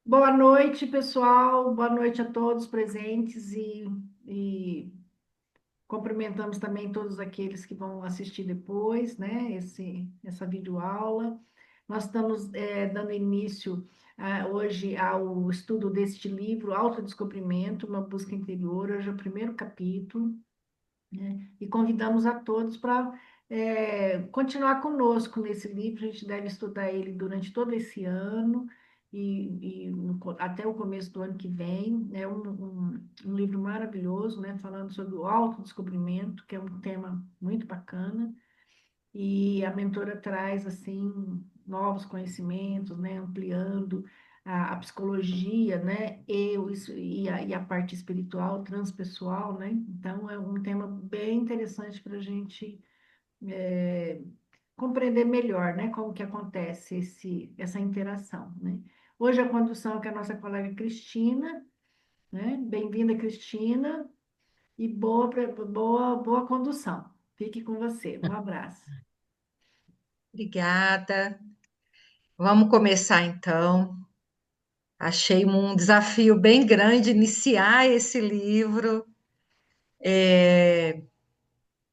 Boa noite, pessoal. Boa noite a todos presentes e cumprimentamos também todos aqueles que vão assistir depois, né? Essa videoaula. Nós estamos dando início hoje ao estudo deste livro, Autodescobrimento, uma busca interior. Hoje é o primeiro capítulo, né? E convidamos a todos para continuar conosco nesse livro. A gente deve estudar ele durante todo esse ano até o começo do ano que vem. É um livro maravilhoso, né? Falando sobre o autodescobrimento, que é um tema muito bacana. E a mentora traz, assim, novos conhecimentos, né? Ampliando a psicologia, né? E a parte espiritual, transpessoal, né? Então, é um tema bem interessante para a gente é, compreender melhor, né? Como que acontece essa interação, né? Hoje a condução é com a nossa colega Cristina, né? Bem-vinda, Cristina, e boa condução. Fique com você. Um abraço. Obrigada. Vamos começar então. Achei um desafio bem grande iniciar esse livro.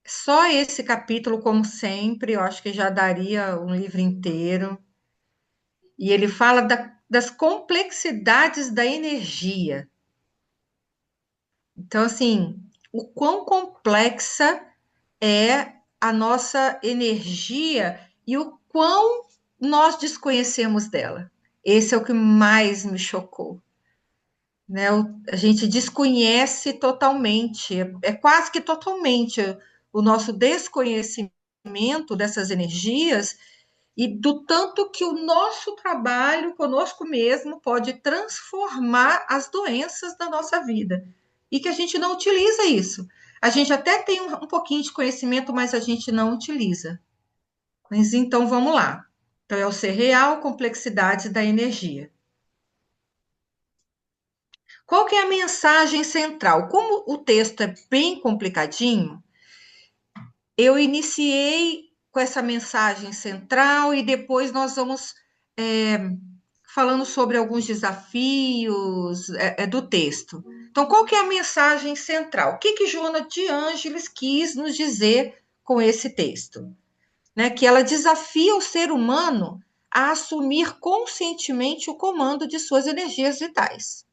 Só esse capítulo, como sempre, eu acho que já daria um livro inteiro. E ele fala das complexidades da energia. Então, assim, o quão complexa é a nossa energia e o quão nós desconhecemos dela. Esse é o que mais me chocou. Né? A gente desconhece totalmente, é quase que totalmente o nosso desconhecimento dessas energias e do tanto que o nosso trabalho conosco mesmo pode transformar as doenças da nossa vida e que a gente não utiliza isso. A gente até tem um pouquinho de conhecimento, mas a gente não utiliza. Mas então vamos lá. Então é o ser real, complexidade da energia. Qual que é a mensagem central? Como o texto é bem complicadinho, eu iniciei com essa mensagem central e depois nós vamos é, falando sobre alguns desafios do texto. Então, qual que é a mensagem central? O que Joana de Ângeles quis nos dizer com esse texto? Né? Que ela desafia o ser humano a assumir conscientemente o comando de suas energias vitais,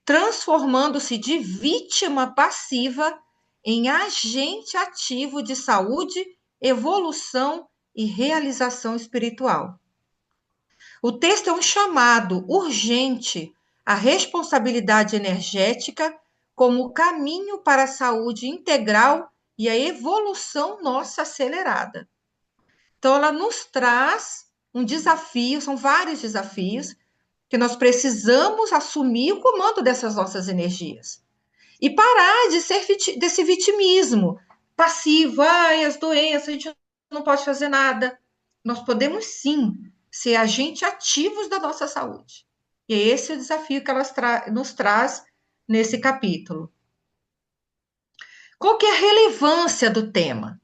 transformando-se de vítima passiva em agente ativo de saúde, evolução e realização espiritual. O texto é um chamado urgente à responsabilidade energética como caminho para a saúde integral e a evolução nossa acelerada. Então, ela nos traz um desafio, são vários desafios, que nós precisamos assumir o comando dessas nossas energias. E parar de ser desse vitimismo passivo, ai, as doenças, a gente não pode fazer nada. Nós podemos sim ser agentes ativos da nossa saúde. E esse é o desafio que ela nos traz nesse capítulo. Qual que é a relevância do tema?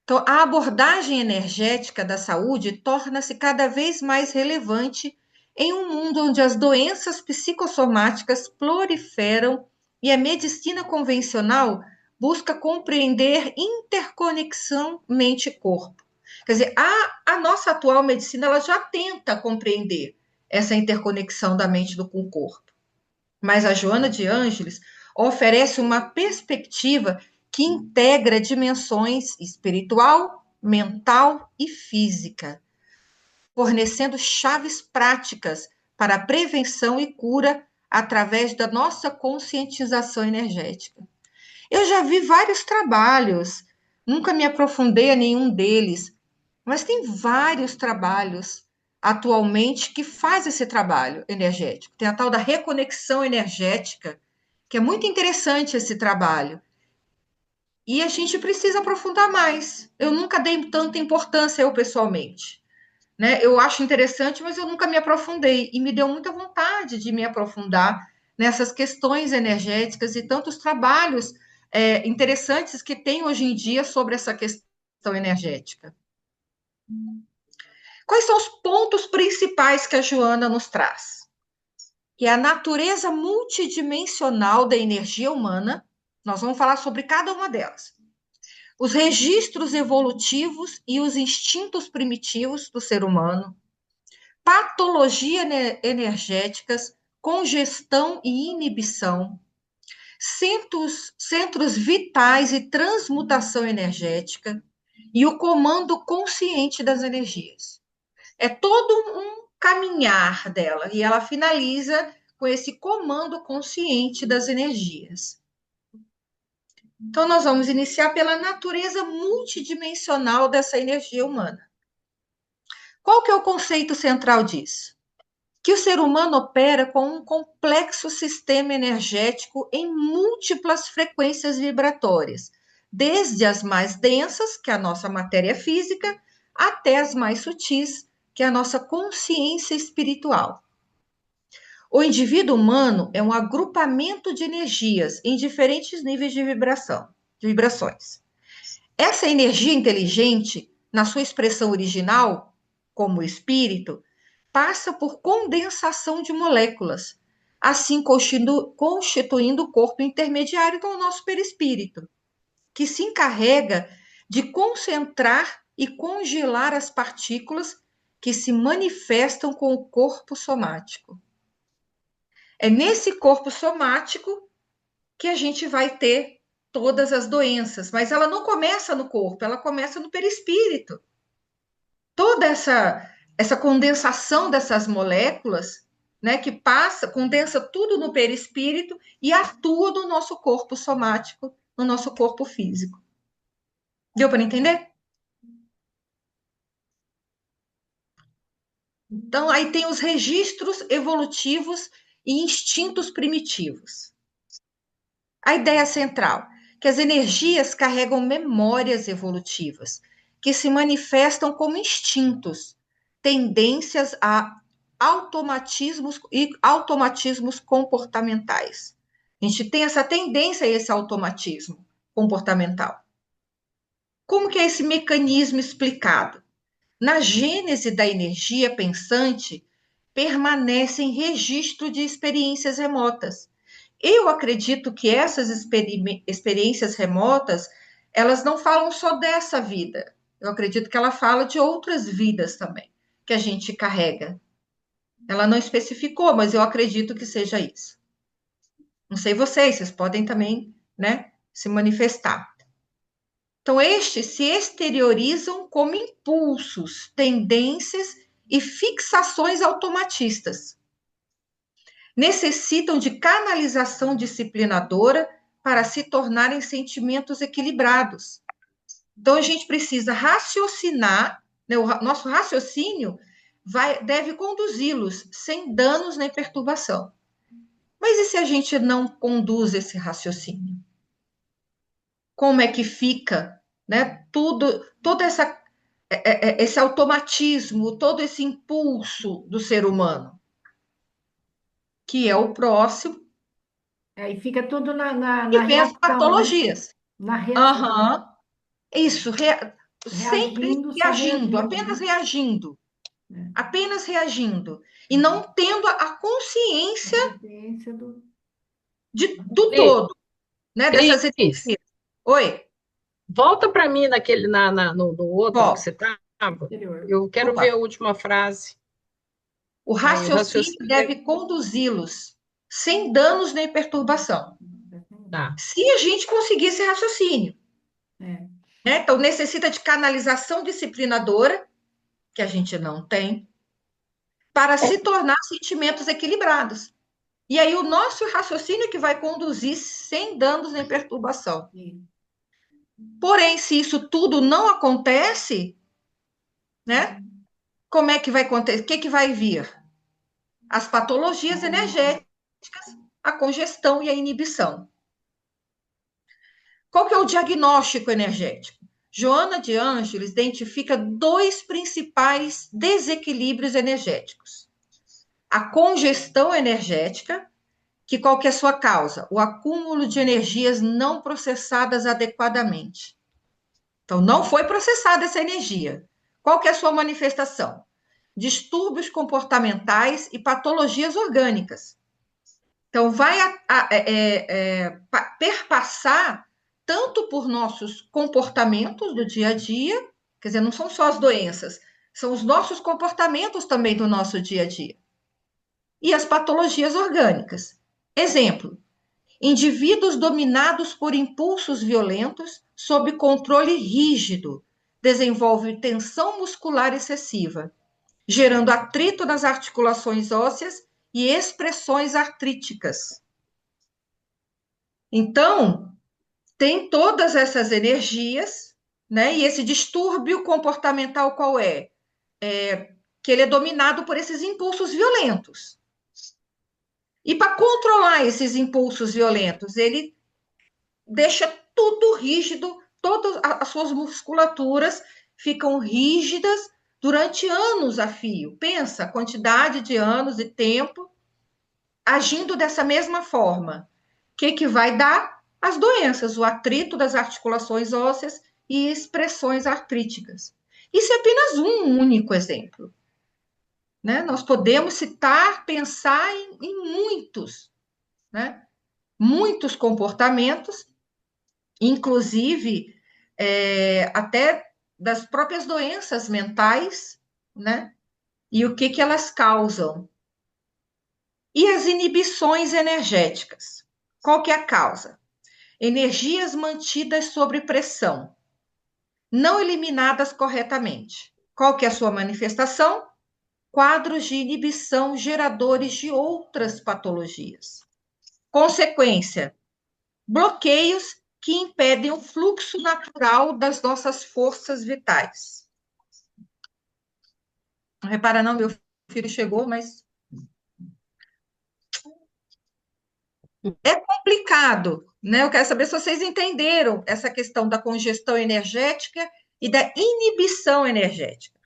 Então, a abordagem energética da saúde torna-se cada vez mais relevante em um mundo onde as doenças psicossomáticas proliferam e a medicina convencional busca compreender interconexão mente-corpo. Quer dizer, a nossa atual medicina ela já tenta compreender essa interconexão da mente com o corpo. Mas a Joana de Ângeles oferece uma perspectiva que integra dimensões espiritual, mental e física, fornecendo chaves práticas para a prevenção e cura através da nossa conscientização energética. Eu já vi vários trabalhos, nunca me aprofundei a nenhum deles, mas tem vários trabalhos atualmente que faz esse trabalho energético. Tem a tal da reconexão energética, que é muito interessante esse trabalho. E a gente precisa aprofundar mais. Eu nunca dei tanta importância eu pessoalmente. Né? Eu acho interessante, mas eu nunca me aprofundei. E me deu muita vontade de me aprofundar nessas questões energéticas e tantos trabalhos interessantes que tem hoje em dia sobre essa questão energética. Quais são os pontos principais que a Joana nos traz? que é a natureza multidimensional da energia humana. Nós vamos falar sobre cada uma delas. Os registros evolutivos e os instintos primitivos do ser humano, patologia energéticas, congestão e inibição, centros vitais e transmutação energética e o comando consciente das energias. É todo um caminhar dela e ela finaliza com esse comando consciente das energias. Então, nós vamos iniciar pela natureza multidimensional dessa energia humana. Qual que é o conceito central disso? Que o ser humano opera com um complexo sistema energético em múltiplas frequências vibratórias, desde as mais densas, que é a nossa matéria física, até as mais sutis, que é a nossa consciência espiritual. O indivíduo humano é um agrupamento de energias em diferentes níveis de vibrações. Essa energia inteligente, na sua expressão original, como espírito, passa por condensação de moléculas, assim constituindo o corpo intermediário do nosso perispírito, que se encarrega de concentrar e congelar as partículas que se manifestam com o corpo somático. É nesse corpo somático que a gente vai ter todas as doenças, mas ela não começa no corpo, ela começa no perispírito. Toda essa condensação dessas moléculas, né, que condensa tudo no perispírito e atua no nosso corpo somático, no nosso corpo físico. Deu para entender? Então, aí tem os registros evolutivos e instintos primitivos. A ideia central, que as energias carregam memórias evolutivas, que se manifestam como instintos, tendências a automatismos comportamentais. A gente tem essa tendência a esse automatismo comportamental. Como que é esse mecanismo explicado? Na gênese da energia pensante, permanece em registro de experiências remotas. Eu acredito que essas experiências remotas, elas não falam só dessa vida. Eu acredito que ela fala de outras vidas também, que a gente carrega. Ela não especificou, mas eu acredito que seja isso. Não sei vocês podem também, né, se manifestar. Então, estes se exteriorizam como impulsos, tendências e fixações automatistas. Necessitam de canalização disciplinadora para se tornarem sentimentos equilibrados. Então, a gente precisa raciocinar, né, o nosso raciocínio deve conduzi-los sem danos nem perturbação. Mas e se a gente não conduz esse raciocínio? Como é que fica, né, todo esse automatismo, todo esse impulso do ser humano, que é o próximo, E fica tudo na e vem as reação, né? patologias. Na reação, Aham, isso, sempre reagindo, só reagindo, reagindo, apenas né? reagindo, É. apenas reagindo, e não tendo a A consciência consciência do do Cris, todo, né, dessas Cris, energias. Oi, volta para mim no outro que volto. você estava. interior. Eu quero ver Opa. a última frase. O Aí, o raciocínio raciocínio. deve conduzi-los sem danos nem perturbação. Tá. Se a gente conseguir esse raciocínio, É. né? Então, necessita de canalização disciplinadora, que a gente não tem, para se tornar sentimentos equilibrados. E aí, o nosso raciocínio é que vai conduzir sem danos nem perturbação. Porém, se isso tudo não acontece, né? Como é que vai acontecer? O que, que vai vir? As patologias energéticas, a congestão e a inibição. Qual que é o diagnóstico energético? Joana de Ângeles identifica dois principais desequilíbrios energéticos. A congestão energética, que qual que é a sua causa? O acúmulo de energias não processadas adequadamente. Então, não foi processada essa energia. Qual que é a sua manifestação? Distúrbios comportamentais e patologias orgânicas. Então, vai perpassar tanto por nossos comportamentos do dia a dia, quer dizer, não são só as doenças, são os nossos comportamentos também do nosso dia a dia. E as patologias orgânicas. Exemplo: indivíduos dominados por impulsos violentos, sob controle rígido, desenvolvem tensão muscular excessiva, gerando atrito nas articulações ósseas e expressões artríticas. Então, tem todas essas energias, né? E esse distúrbio comportamental qual é? Que ele é dominado por esses impulsos violentos. E para controlar esses impulsos violentos, ele deixa tudo rígido, todas as suas musculaturas ficam rígidas durante anos a fio. Pensa a quantidade de anos e tempo agindo dessa mesma forma. O que vai dar? As doenças, o atrito das articulações ósseas e expressões artríticas. Isso é apenas um único exemplo. Né? Nós podemos citar, pensar em muitos, né? Muitos comportamentos, inclusive até das próprias doenças mentais, né? E o que elas causam. E as inibições energéticas. Qual que é a causa? Energias mantidas sob pressão, não eliminadas corretamente. Qual que é a sua manifestação? Quadros de inibição geradores de outras patologias. Consequência: bloqueios que impedem o fluxo natural das nossas forças vitais. Não repara não, meu filho chegou, mas é complicado, né? Eu quero saber se vocês entenderam essa questão da congestão energética e da inibição energética.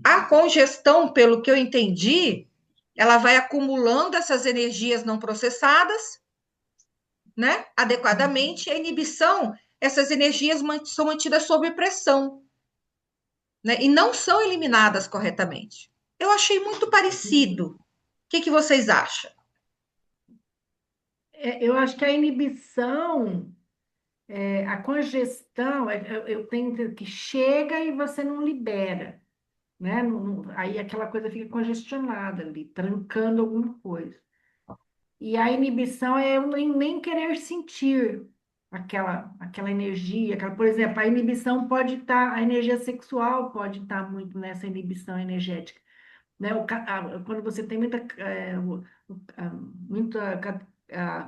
A congestão, pelo que eu entendi, ela vai acumulando essas energias não processadas, né? Adequadamente. A inibição, essas energias são mantidas sob pressão, né? E não são eliminadas corretamente. Eu achei muito parecido. O que vocês acham? Eu acho que a inibição, a congestão, eu tenho que chega e você não libera, né? Aí aquela coisa fica congestionada ali, trancando alguma coisa. E a inibição é eu nem querer sentir aquela energia, por exemplo, a inibição pode estar, a energia sexual pode estar muito nessa inibição energética, né? Quando você tem muita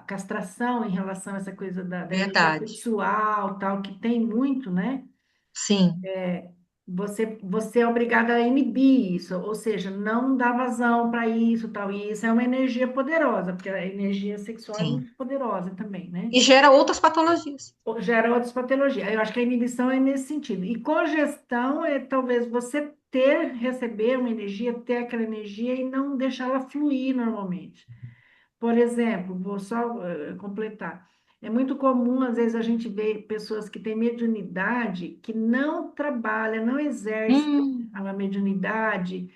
castração em relação a essa coisa da energia Verdade. sexual, tal, que tem muito, né? Sim, Você é obrigada a inibir isso, ou seja, não dar vazão para isso, tal. E isso é uma energia poderosa, porque a energia sexual é sim. muito poderosa também, né? E gera outras patologias. Gera outras patologias. Eu acho que a inibição é nesse sentido. E congestão é talvez você receber uma energia, ter aquela energia e não deixá-la fluir normalmente. Por exemplo, vou só completar. É muito comum, às vezes, a gente ver pessoas que têm mediunidade, que não trabalham, não exercem Hum, a mediunidade,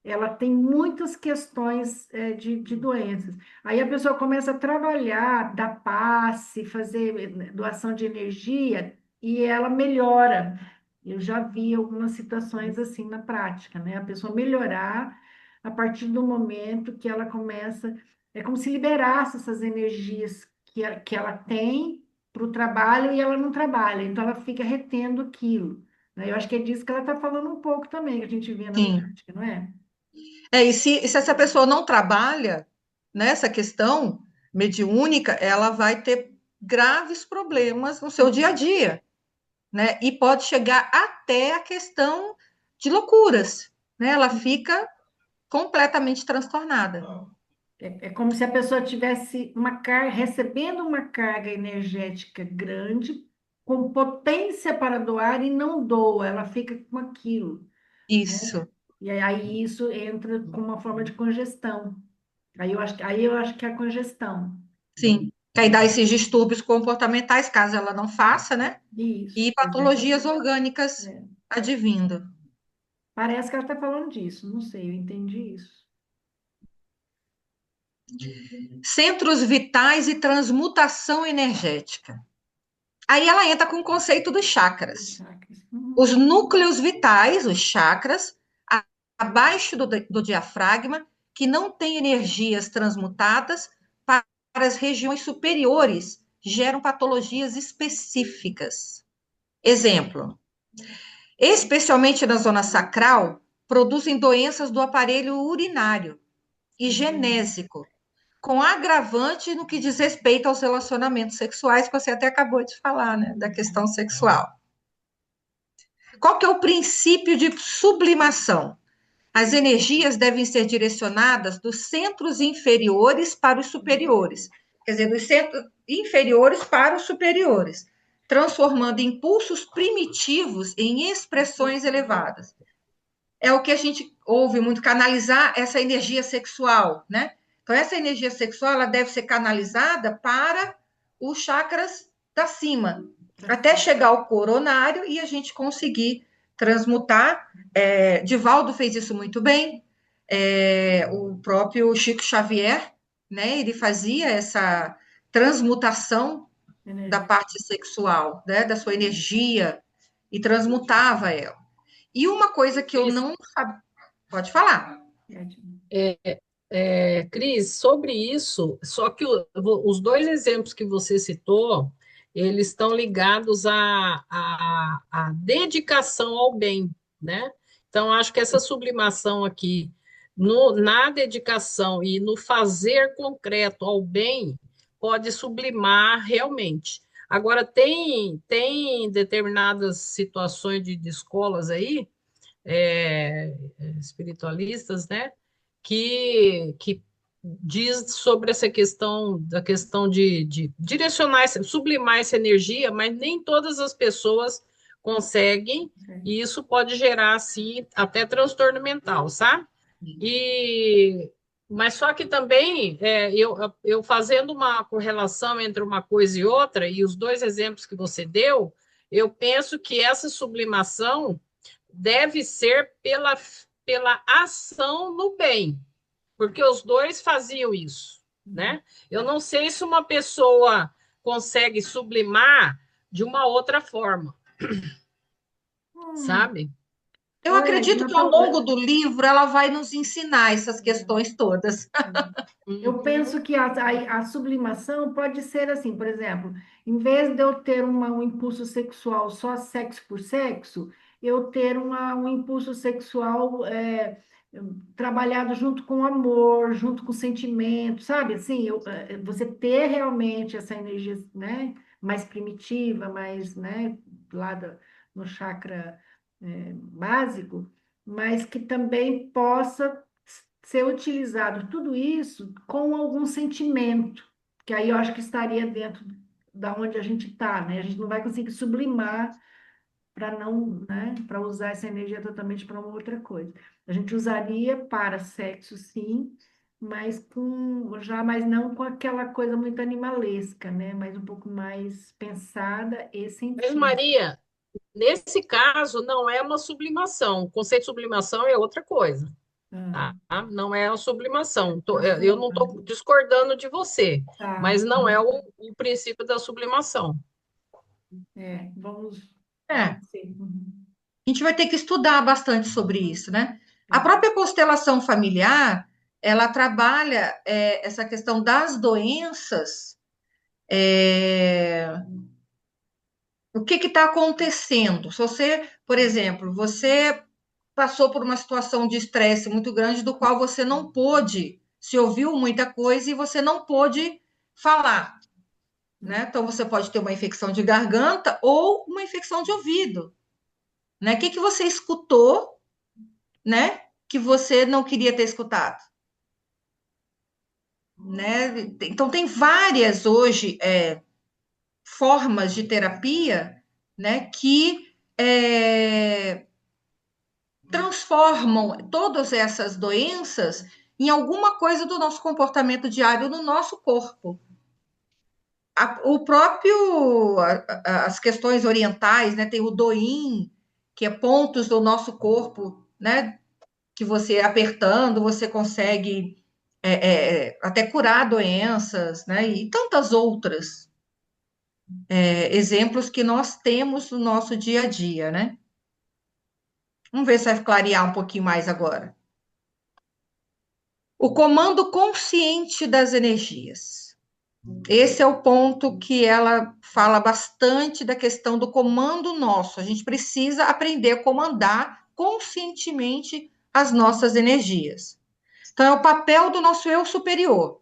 ela tem muitas questões de doenças. Aí a pessoa começa a trabalhar, dar passe, fazer doação de energia, e ela melhora. Eu já vi algumas situações assim na prática, né? A pessoa melhorar a partir do momento que ela começa, é como se liberasse essas energias que ela tem para o trabalho e ela não trabalha, então ela fica retendo aquilo, né? Eu acho que é disso que ela está falando um pouco também, que a gente vê na sim. prática, não é? E se essa pessoa não trabalha nessa questão mediúnica, ela vai ter graves problemas no seu dia a dia, né? E pode chegar até a questão de loucuras, né? Ela fica completamente transtornada. É como se a pessoa tivesse recebendo uma carga energética grande, com potência para doar e não doa, ela fica com aquilo, né? Isso, E aí isso entra com uma forma de congestão. Aí eu acho que é a congestão. sim. Que aí dá esses distúrbios comportamentais, caso ela não faça, né? Isso, E patologias exatamente. orgânicas É. advindo. Parece que ela está falando disso, não sei, eu entendi isso. centros vitais e transmutação energética. Aí ela entra com o conceito dos chakras. Chakras. Os núcleos vitais, os chakras, abaixo do diafragma, que não têm energias transmutadas para as regiões superiores, geram patologias específicas. Exemplo, especialmente na zona sacral, produzem doenças do aparelho urinário e genésico, com agravante no que diz respeito aos relacionamentos sexuais, que você até acabou de falar, né, da questão sexual. Qual que é o princípio de sublimação? As energias devem ser direcionadas dos centros inferiores para os superiores, quer dizer, dos centros inferiores para os superiores, transformando impulsos primitivos em expressões elevadas. É o que a gente ouve muito, canalizar essa energia sexual, né? Então, essa energia sexual, ela deve ser canalizada para os chakras da cima, até chegar ao coronário e a gente conseguir transmutar. Divaldo fez isso muito bem, o próprio Chico Xavier, né? Ele fazia essa transmutação da parte sexual, né? Da sua energia, e transmutava ela. E uma coisa que eu não sabia. Pode falar. Cris, sobre isso, só que os dois exemplos que você citou, eles estão ligados à dedicação ao bem, né? Então, acho que essa sublimação aqui, na dedicação e no fazer concreto ao bem, pode sublimar realmente. Agora, tem determinadas situações de escolas aí, espiritualistas, né? Que diz sobre essa questão, da questão de direcionar, sublimar essa energia, mas nem todas as pessoas conseguem, e isso pode gerar, assim, até transtorno mental, sabe? Mas só que também, eu fazendo uma correlação entre uma coisa e outra, e os dois exemplos que você deu, eu penso que essa sublimação deve ser pela ação no bem, porque os dois faziam isso, né? Eu não sei se uma pessoa consegue sublimar de uma outra forma, sabe? Eu Olha, acredito que ao longo do livro ela vai nos ensinar essas questões todas. eu Uhum. penso que a sublimação pode ser assim, por exemplo, em vez de eu ter um impulso sexual só sexo por sexo, eu ter um impulso sexual trabalhado junto com amor, junto com sentimento, sabe? Assim, você ter realmente essa energia, né, mais primitiva, mais, né, lá no chakra, básico, mas que também possa ser utilizado tudo isso com algum sentimento, que aí eu acho que estaria dentro da onde a gente está, né? A gente não vai conseguir sublimar para não, né, para usar essa energia totalmente para uma outra coisa. A gente usaria para sexo, sim, mas mas não com aquela coisa muito animalesca, né? Mas um pouco mais pensada e Mas, sentida. Maria, nesse caso, não é uma sublimação. O conceito de sublimação é outra coisa, Ah, tá? Não é a sublimação. Eu não transformar. estou discordando de você, Tá, mas não é o princípio da sublimação. vamos, É, pode ser. Uhum. a gente vai ter que estudar bastante sobre isso, né? A É. própria constelação familiar, ela trabalha essa questão das doenças. O que está acontecendo? Se você, por exemplo, você passou por uma situação de estresse muito grande, do qual você não pôde, se ouviu muita coisa e você não pôde falar, né? Então, você pode ter uma infecção de garganta ou uma infecção de ouvido, né? O que que você escutou, né? Que você não queria ter escutado, né? Então, tem várias hoje formas de terapia, né? Que transformam todas essas doenças em alguma coisa do nosso comportamento diário no nosso corpo. O próprio, as questões orientais, né, tem o Doin, que é pontos do nosso corpo, né, que você apertando, você consegue até curar doenças, né? E tantas outras exemplos que nós temos no nosso dia a dia, né? Vamos ver se vai clarear um pouquinho mais agora. O comando consciente das energias. Esse é o ponto que ela fala bastante da questão do comando nosso. A gente precisa aprender a comandar conscientemente as nossas energias. Então, é o papel do nosso eu superior.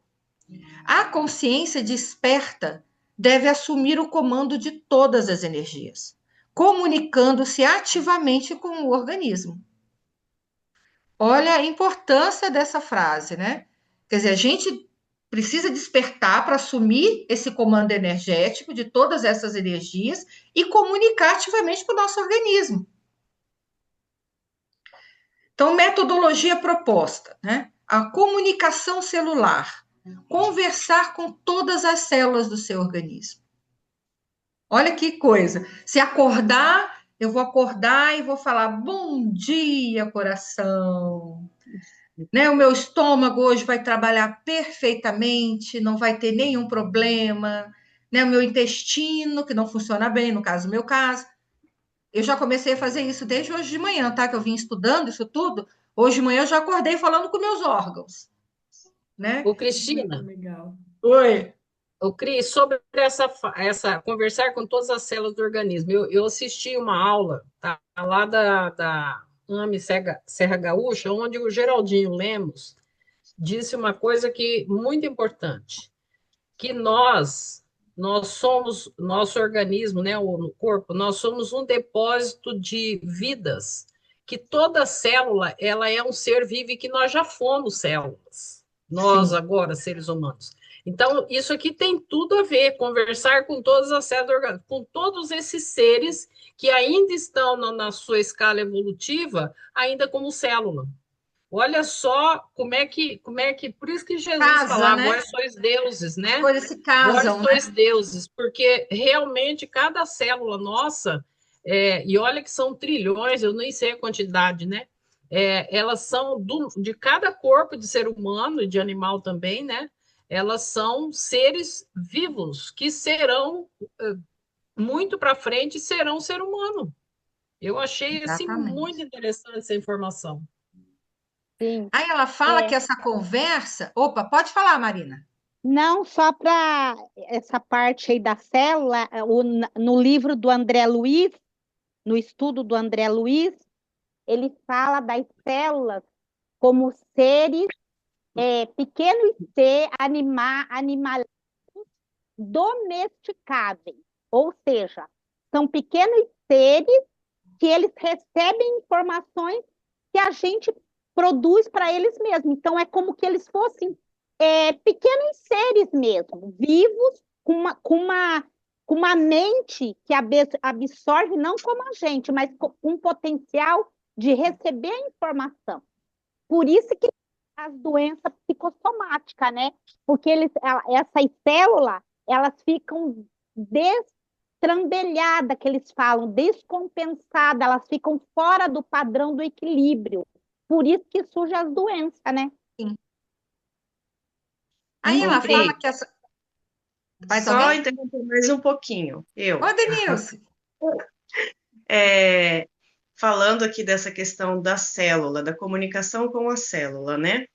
A consciência desperta deve assumir o comando de todas as energias, comunicando-se ativamente com o organismo. Olha a importância dessa frase, né? Quer dizer, a gente precisa despertar para assumir esse comando energético de todas essas energias e comunicar ativamente com o nosso organismo. Então, metodologia proposta, né? A comunicação celular, conversar com todas as células do seu organismo. Olha que coisa. Se acordar, eu vou acordar e vou falar: bom dia, coração. Né? O meu estômago hoje vai trabalhar perfeitamente, não vai ter nenhum problema. Né? O meu intestino, que não funciona bem, no caso, no meu caso. Eu já comecei a fazer isso desde hoje de manhã, tá? Que eu vim estudando isso tudo. Hoje de manhã eu já acordei falando com meus órgãos, né? Ô, Muito Cristina, legal. Oi. ô, Cris, sobre essa conversar com todas as células do organismo, eu assisti uma aula, tá, lá da AME Serra Gaúcha, onde o Geraldinho Lemos disse uma coisa que muito importante, que nós somos, nosso organismo, né, o corpo, nós somos um depósito de vidas, que toda célula, ela é um ser vivo e que nós já fomos células, nós Sim, agora, seres humanos. Então, isso aqui tem tudo a ver, conversar com todas as células do organismo, com todos esses seres que ainda estão na sua escala evolutiva, ainda como célula. Olha só por isso que Jesus casa, falava, né? vós sois deuses, As né? coisas se Vós casam, né? sois deuses, porque realmente cada célula nossa, e olha que são trilhões, eu nem sei a quantidade, né? Elas são de cada corpo de ser humano e de animal também, né? Elas são seres vivos que serão, muito para frente, serão ser humano. Eu achei assim, muito Exatamente. interessante essa informação. Sim, Aí ela fala é. que essa conversa. Opa, pode falar, Marina. Não só para essa parte aí da célula, no livro do André Luiz, no estudo do André Luiz, ele fala das células como seres, pequenos seres, animais domesticáveis, ou seja, são pequenos seres que eles recebem informações que a gente produz para eles mesmos. Então, é como que eles fossem pequenos seres mesmo, vivos, com uma mente que absorve, não como a gente, mas com um potencial de receber a informação. Por isso que as doenças psicossomáticas, né? Porque essas células, elas ficam destrambelhadas, que eles falam, descompensadas, elas ficam fora do padrão do equilíbrio. Por isso que surgem as doenças, né? Sim. Aí Ô, ela fala Cris, que essa. Mais só alguém? interromper mais um pouquinho. Ô, Denilson. É, falando aqui dessa questão da célula, da comunicação com a célula, né?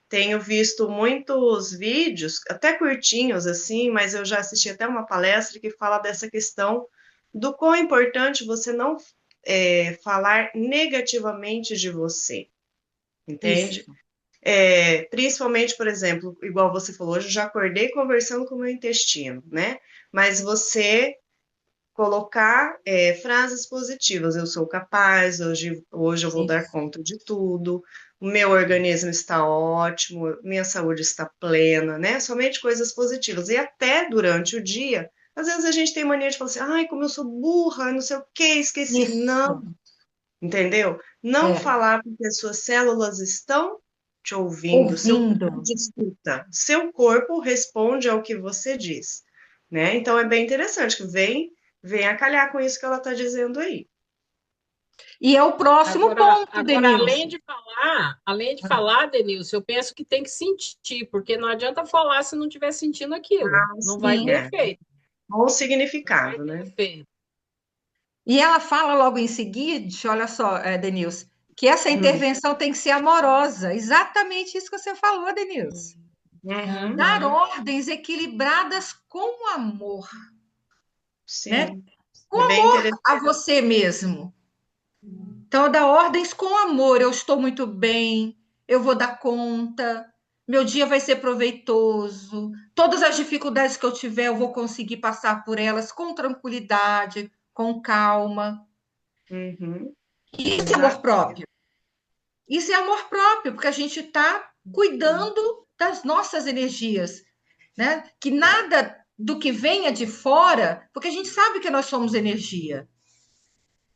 Tenho visto muitos vídeos, até curtinhos assim, mas eu já assisti até uma palestra que fala dessa questão do quão é importante você não falar negativamente de você, entende? Isso. Principalmente, por exemplo, igual você falou, hoje eu já acordei conversando com o meu intestino, né? Mas você colocar frases positivas. Eu sou capaz, hoje eu vou dar Isso. conta de tudo, o meu organismo está ótimo, minha saúde está plena, né? Somente coisas positivas. E até durante o dia, às vezes a gente tem mania de falar assim, ai, como eu sou burra, não sei o que, esqueci. Não, Isso. entendeu? Não É. falar porque as suas células estão te ouvindo, seu Ouvindo. corpo te escuta, seu corpo responde ao que você diz, né? Então é bem interessante que vem a calhar com isso que ela está dizendo aí. E é o próximo Agora, ponto, Denilson. além de falar, Denilson, eu penso que tem que sentir, porque não adianta falar se não estiver sentindo aquilo. Ah, Não vai sim, ter Sim. é. efeito. Bom Não vai significado, ter né? efeito. E ela fala logo em seguida, olha só, Denilson, que essa Hum. intervenção tem que ser amorosa. Exatamente isso que você falou, Denilson. Uhum. Dar Uhum. ordens equilibradas com amor, né? Sim. Com É bem amor interessante. a você mesmo. Então, dar ordens com amor. Eu estou muito bem, eu vou dar conta, meu dia vai ser proveitoso, todas as dificuldades que eu tiver, eu vou conseguir passar por elas com tranquilidade, com calma. Uhum. Isso é amor Exato. próprio. Isso é amor próprio, porque a gente está cuidando das nossas energias, né? Que nada do que venha de fora, porque a gente sabe que nós somos energia.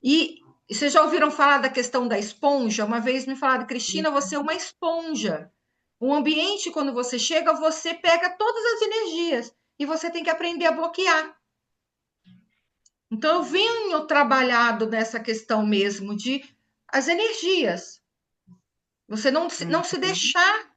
E vocês já ouviram falar da questão da esponja? Uma vez me falaram, Cristina, você é uma esponja. O ambiente, quando você chega, você pega todas as energias e você tem que aprender a bloquear. Então, eu venho trabalhado nessa questão mesmo de as energias. Você não se Uhum. deixar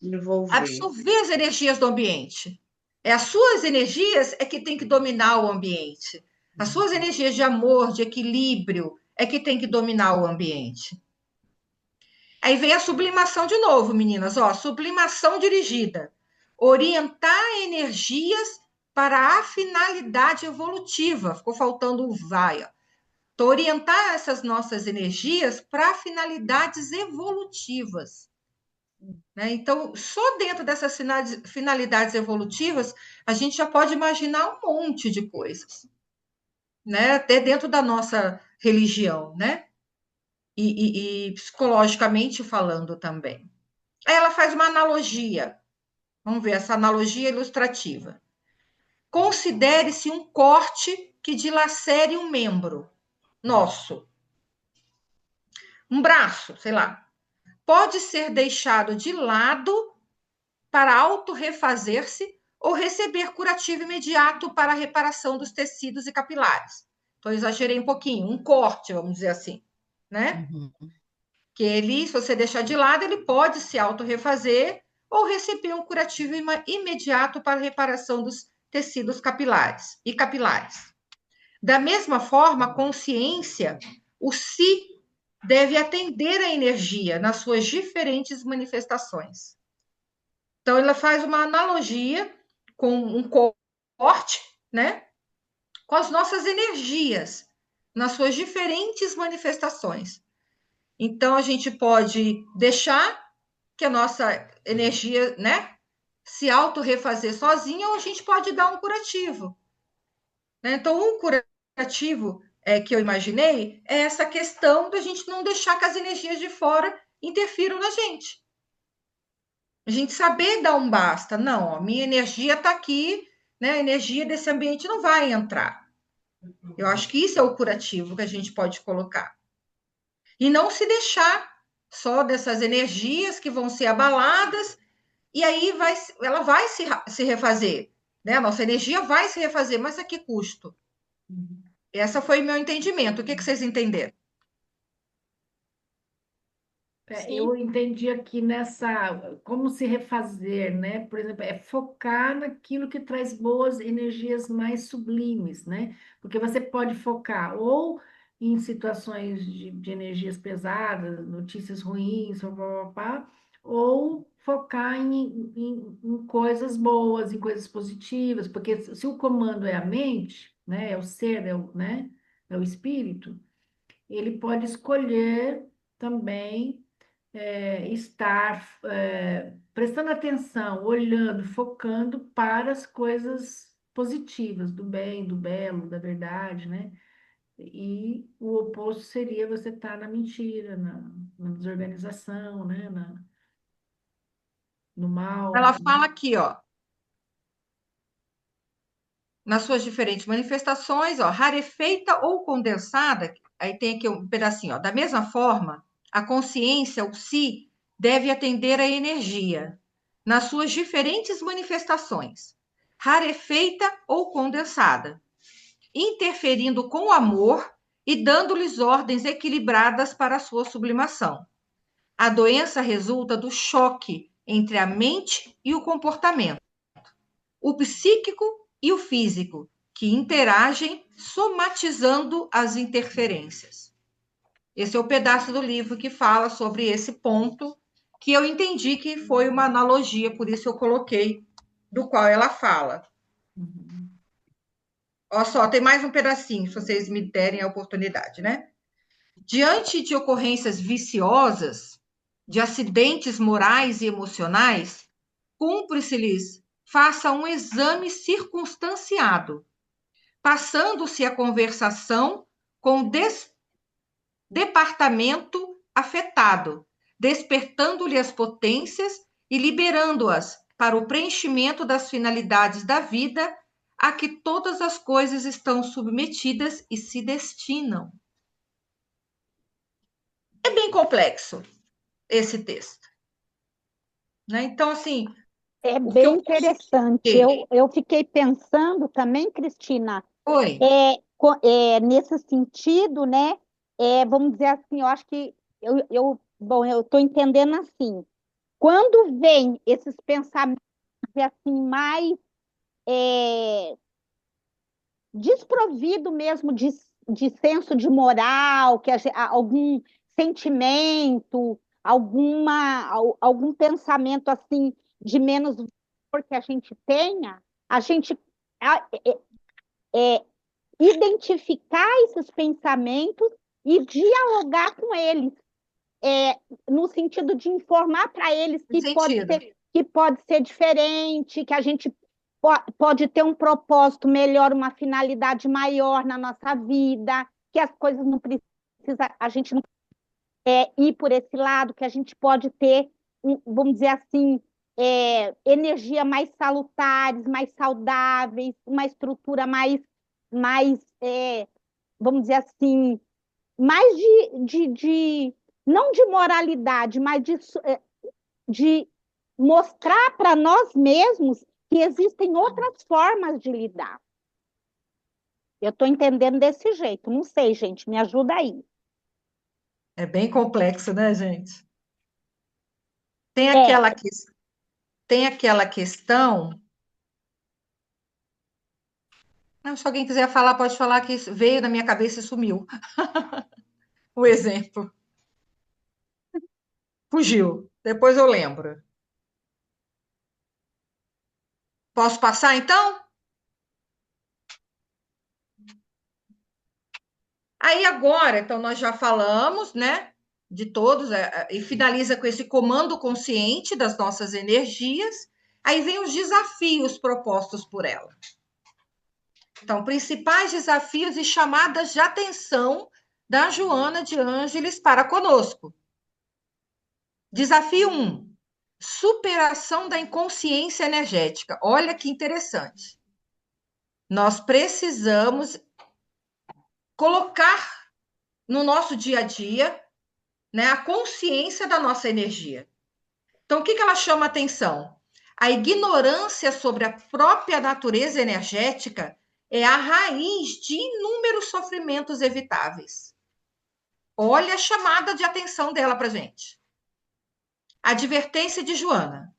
Envolver. absorver as energias do ambiente. É as suas energias é que tem que dominar o ambiente. As suas energias de amor, de equilíbrio, é que tem que dominar o ambiente. Aí vem a sublimação de novo, meninas. Ó, sublimação dirigida. Orientar energias para a finalidade evolutiva. Ficou faltando o vai. Ó. Então, orientar essas nossas energias para finalidades evolutivas. Né? Então, só dentro dessas finalidades evolutivas, a gente já pode imaginar um monte de coisas, né? Até dentro da nossa religião, né? E psicologicamente falando também. Aí ela faz uma analogia. Vamos ver essa analogia ilustrativa. Considere-se um corte que dilacere um membro nosso, um braço, sei lá. Pode ser deixado de lado para autorrefazer-se ou receber curativo imediato para a reparação dos tecidos e capilares. Então, exagerei um pouquinho, um corte, vamos dizer assim, né? Uhum. Que ele, se você deixar de lado, ele pode se autorrefazer ou receber um curativo imediato para a reparação dos tecidos capilares e capilares. Da mesma forma, a consciência, o si, deve atender à energia nas suas diferentes manifestações. Então, ela faz uma analogia com um corte, né? Com as nossas energias, nas suas diferentes manifestações. Então, a gente pode deixar que a nossa energia, né? Se auto-refazer sozinha, ou a gente pode dar um curativo. Né? Então, um curativo que eu imaginei é essa questão da gente não deixar que as energias de fora interfiram na gente. A gente saber dar um basta. Não, ó, minha energia está aqui, né? A energia desse ambiente não vai entrar. Eu acho que isso é o curativo que a gente pode colocar. E não se deixar só dessas energias que vão ser abaladas, e aí ela vai se refazer. Né? A nossa energia vai se refazer, mas a que custo? Esse foi o meu entendimento. O que vocês entenderam? Sim. Eu entendi aqui nessa, como se refazer, né? Por exemplo, é focar naquilo que traz boas energias mais sublimes, né? Porque você pode focar ou em situações de energias pesadas, notícias ruins, pá, pá, pá, ou focar em coisas boas, em coisas positivas, porque se o comando é a mente, né? É o ser, né? É o espírito, ele pode escolher também estar prestando atenção, olhando, focando para as coisas positivas, do bem, do belo, da verdade, né? E o oposto seria você estar na mentira, na desorganização, né? No mal. Ela fala aqui, ó, nas suas diferentes manifestações, ó, rarefeita ou condensada, aí tem aqui um pedacinho, ó, da mesma forma, a consciência, o si, deve atender à energia, nas suas diferentes manifestações, rarefeita ou condensada, interferindo com amor e dando-lhes ordens equilibradas para a sua sublimação. A doença resulta do choque entre a mente e o comportamento, o psíquico e o físico, que interagem somatizando as interferências. Esse é o pedaço do livro que fala sobre esse ponto, que eu entendi que foi uma analogia, por isso eu coloquei do qual ela fala. Olha só, tem mais um pedacinho, se vocês me derem a oportunidade, né? Diante de ocorrências viciosas, de acidentes morais e emocionais, cumpre-se-lhes faça um exame circunstanciado, passando-se a conversação com o departamento afetado, despertando-lhe as potências e liberando-as para o preenchimento das finalidades da vida a que todas as coisas estão submetidas e se destinam. É bem complexo esse texto, né? Então, assim, É o que eu bem interessante. Eu fiquei pensando também, Cristina, Oi. nesse sentido, né? Vamos dizer assim, eu acho que eu estou entendendo assim. Quando vem esses pensamentos assim mais desprovido mesmo de senso de moral, algum sentimento, algum pensamento assim de menos valor que a gente tenha, a gente identificar esses pensamentos e dialogar com eles, no sentido de informar para eles que pode ser diferente, que a gente pode ter um propósito melhor, uma finalidade maior na nossa vida, que as coisas não precisa, a gente não ir por esse lado, que a gente pode ter, vamos dizer assim, energia mais salutares, mais saudáveis, uma estrutura mais vamos dizer assim, mais não de moralidade, mas de mostrar para nós mesmos que existem outras formas de lidar. Eu estou entendendo desse jeito. Não sei, gente, me ajuda aí. É bem complexo, né, gente? Tem aquela questão. Não, se alguém quiser falar, pode falar, que veio na minha cabeça e sumiu. O exemplo. Fugiu. Depois eu lembro. Posso passar, então? Aí agora, então, nós já falamos, né, de todos, e finaliza com esse comando consciente das nossas energias. Aí vem os desafios propostos por ela. Então, principais desafios e chamadas de atenção da Joana de Ângeles para conosco. Desafio 1. Superação da inconsciência energética. Olha que interessante. Nós precisamos colocar no nosso dia a dia, né, a consciência da nossa energia. Então, o que ela chama atenção? A ignorância sobre a própria natureza energética é a raiz de inúmeros sofrimentos evitáveis. Olha a chamada de atenção dela para a gente. Advertência de Joana.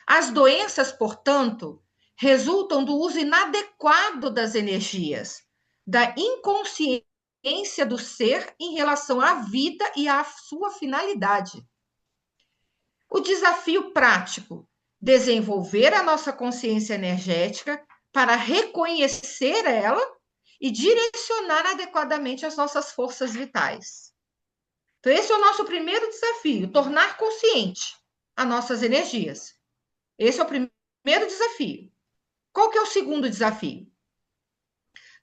As doenças, portanto, resultam do uso inadequado das energias, da inconsciência do ser em relação à vida e à sua finalidade. O desafio prático: desenvolver a nossa consciência energética para reconhecer ela e direcionar adequadamente as nossas forças vitais. Então, esse é o nosso primeiro desafio: tornar consciente as nossas energias. Esse é o primeiro desafio. Qual que é o segundo desafio?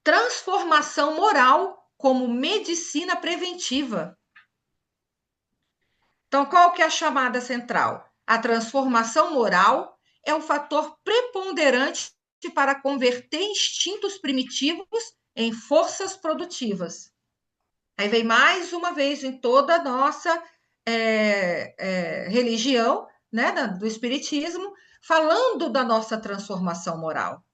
Transformação moral como medicina preventiva. Então, qual que é a chamada central? A transformação moral é um fator preponderante para converter instintos primitivos em forças produtivas. Aí vem mais uma vez em toda a nossa religião, né, do espiritismo, falando da nossa transformação moral,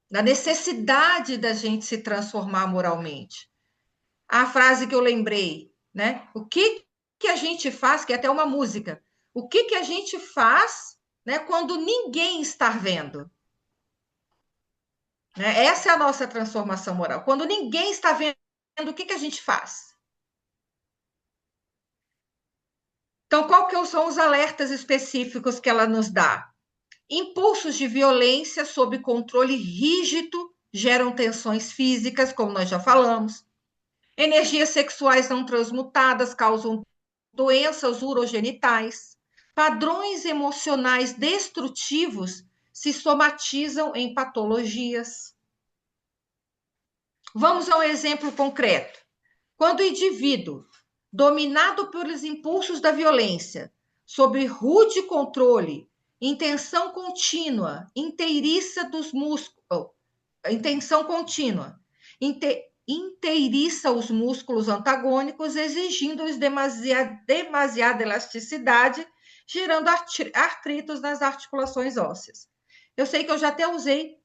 da necessidade da gente se transformar moralmente. a frase que eu lembrei, né? O que que a gente faz, que é até uma música, o que que a gente faz, né, quando ninguém está vendo? Né? Essa é a nossa transformação moral. Quando ninguém está vendo, o que que a gente faz? Então, qual que são os alertas específicos que ela nos dá? Impulsos de violência sob controle rígido geram tensões físicas, como nós já falamos. Energias sexuais não transmutadas causam doenças urogenitais. Padrões emocionais destrutivos se somatizam em patologias. Vamos a um exemplo concreto. Quando o indivíduo, dominado pelos impulsos da violência, sob rude controle, intenção contínua, inteiriça dos músculos, intenção contínua, inteiriça os músculos antagônicos, exigindo-lhes demasiada elasticidade, gerando artritos nas articulações ósseas. Eu sei que eu já até usei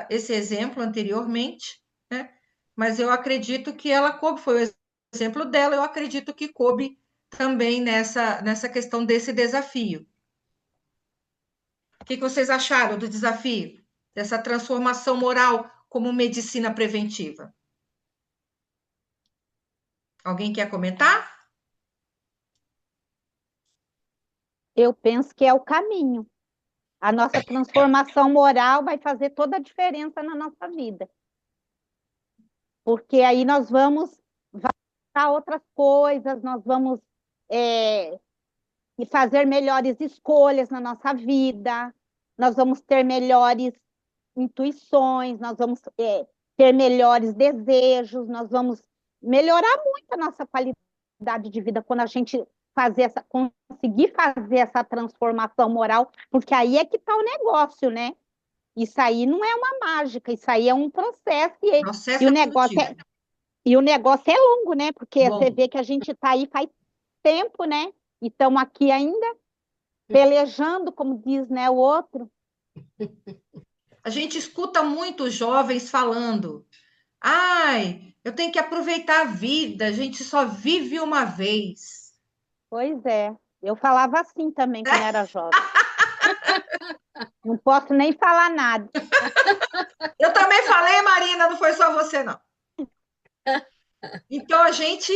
esse exemplo anteriormente, né? Mas eu acredito que ela coube, foi o exemplo dela, eu acredito que coube também nessa questão desse desafio. O que vocês acharam do desafio, dessa transformação moral como medicina preventiva? Alguém quer comentar? Eu penso que é o caminho. A nossa transformação moral vai fazer toda a diferença na nossa vida. Porque aí nós vamos valorizar outras coisas, nós vamos fazer melhores escolhas na nossa vida, nós vamos ter melhores intuições, nós vamos ter melhores desejos, nós vamos melhorar muito a nossa qualidade de vida quando a gente conseguir fazer essa transformação moral, porque aí é que está o negócio, né? Isso aí não é uma mágica, isso aí é um processo Processo e o negócio é longo, né? Porque Bom. você vê que a gente está aí faz tempo, né? E estamos aqui ainda pelejando, como diz, né, o outro. A gente escuta muitos jovens falando: ai, eu tenho que aproveitar a vida, a gente só vive uma vez. Pois é, eu falava assim também quando era jovem. Não posso nem falar nada. Eu também falei, Marina, não foi só você, não. Então a gente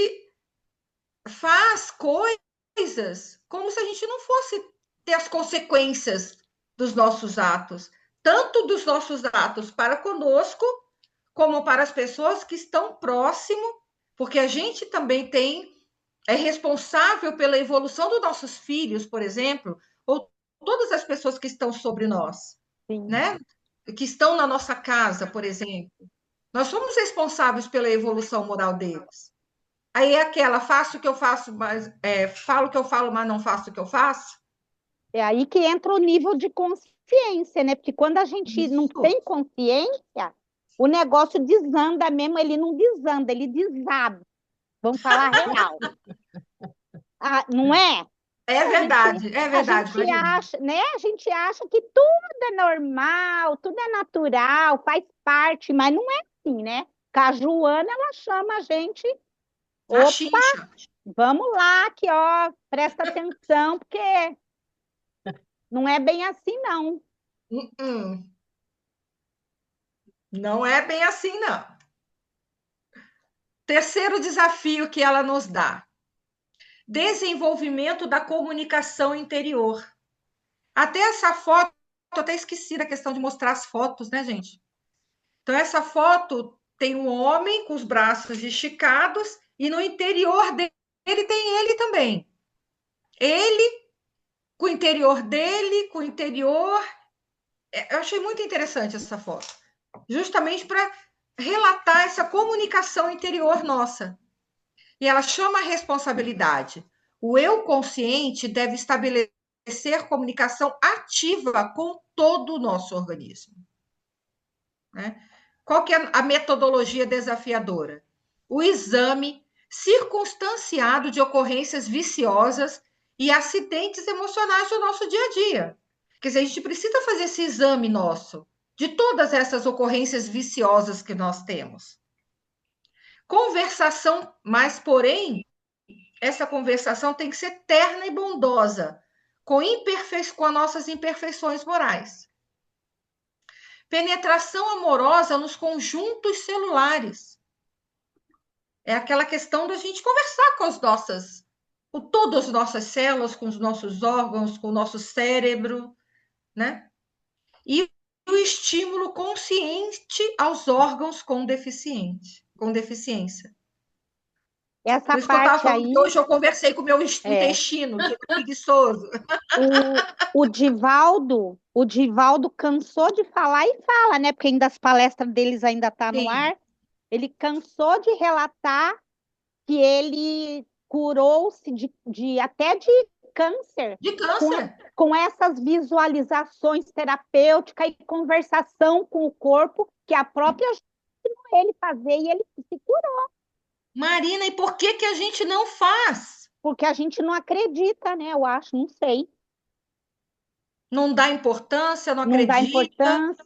faz coisas como se a gente não fosse ter as consequências dos nossos atos, tanto dos nossos atos para conosco, como para as pessoas que estão próximo, porque a gente também é responsável pela evolução dos nossos filhos, por exemplo, ou todas as pessoas que estão sobre nós, Sim. né? Que estão na nossa casa, por exemplo. Nós somos responsáveis pela evolução moral deles. Aí é aquela, faço o que eu faço, mas falo o que eu falo, mas não faço o que eu faço. É aí que entra o nível de consciência, né? Porque quando a gente não tem consciência, o negócio desanda mesmo, ele não desanda, ele desaba. Vamos falar real. Não é? É verdade, é verdade. A gente acha, né? A gente acha que tudo é normal, tudo é natural, faz parte, mas não é assim, né? Cajuana, ela chama a gente. Opa, vamos lá, que ó, presta atenção, porque não é bem assim, não. Não é bem assim, não. Terceiro desafio que ela nos dá: desenvolvimento da comunicação interior. Até essa foto, eu até esqueci da questão de mostrar as fotos, né, gente? Então, essa foto tem um homem com os braços esticados e no interior dele tem ele também. Ele com o interior dele, com o interior. Eu achei muito interessante essa foto, justamente para relatar essa comunicação interior nossa. E ela chama a responsabilidade. O eu consciente deve estabelecer comunicação ativa com todo o nosso organismo. Né? Qual que é a metodologia desafiadora? O exame circunstanciado de ocorrências viciosas e acidentes emocionais do nosso dia a dia. Quer dizer, a gente precisa fazer esse exame nosso de todas essas ocorrências viciosas que nós temos. Conversação, mas, porém, essa conversação tem que ser terna e bondosa, com as nossas imperfeições morais. Penetração amorosa nos conjuntos celulares. É aquela questão da gente conversar com todas as nossas células, com os nossos órgãos, com o nosso cérebro, né? E o estímulo consciente aos órgãos com deficiência. Essa Por isso que eu estava parte falando aí, que hoje eu conversei com o meu intestino, que é preguiçoso. o Divaldo cansou de falar e fala, né? Porque ainda as palestras deles ainda tá no Sim, ar. Ele cansou de relatar que ele curou-se até de câncer de com, câncer. com essas visualizações terapêuticas e conversação com o corpo que a própria gente ensinou ele fazer e ele se curou, Marina, e por que que a gente não faz? porque a gente não acredita, né? Eu acho, não sei, Não dá importância, não não dá acredita? importância,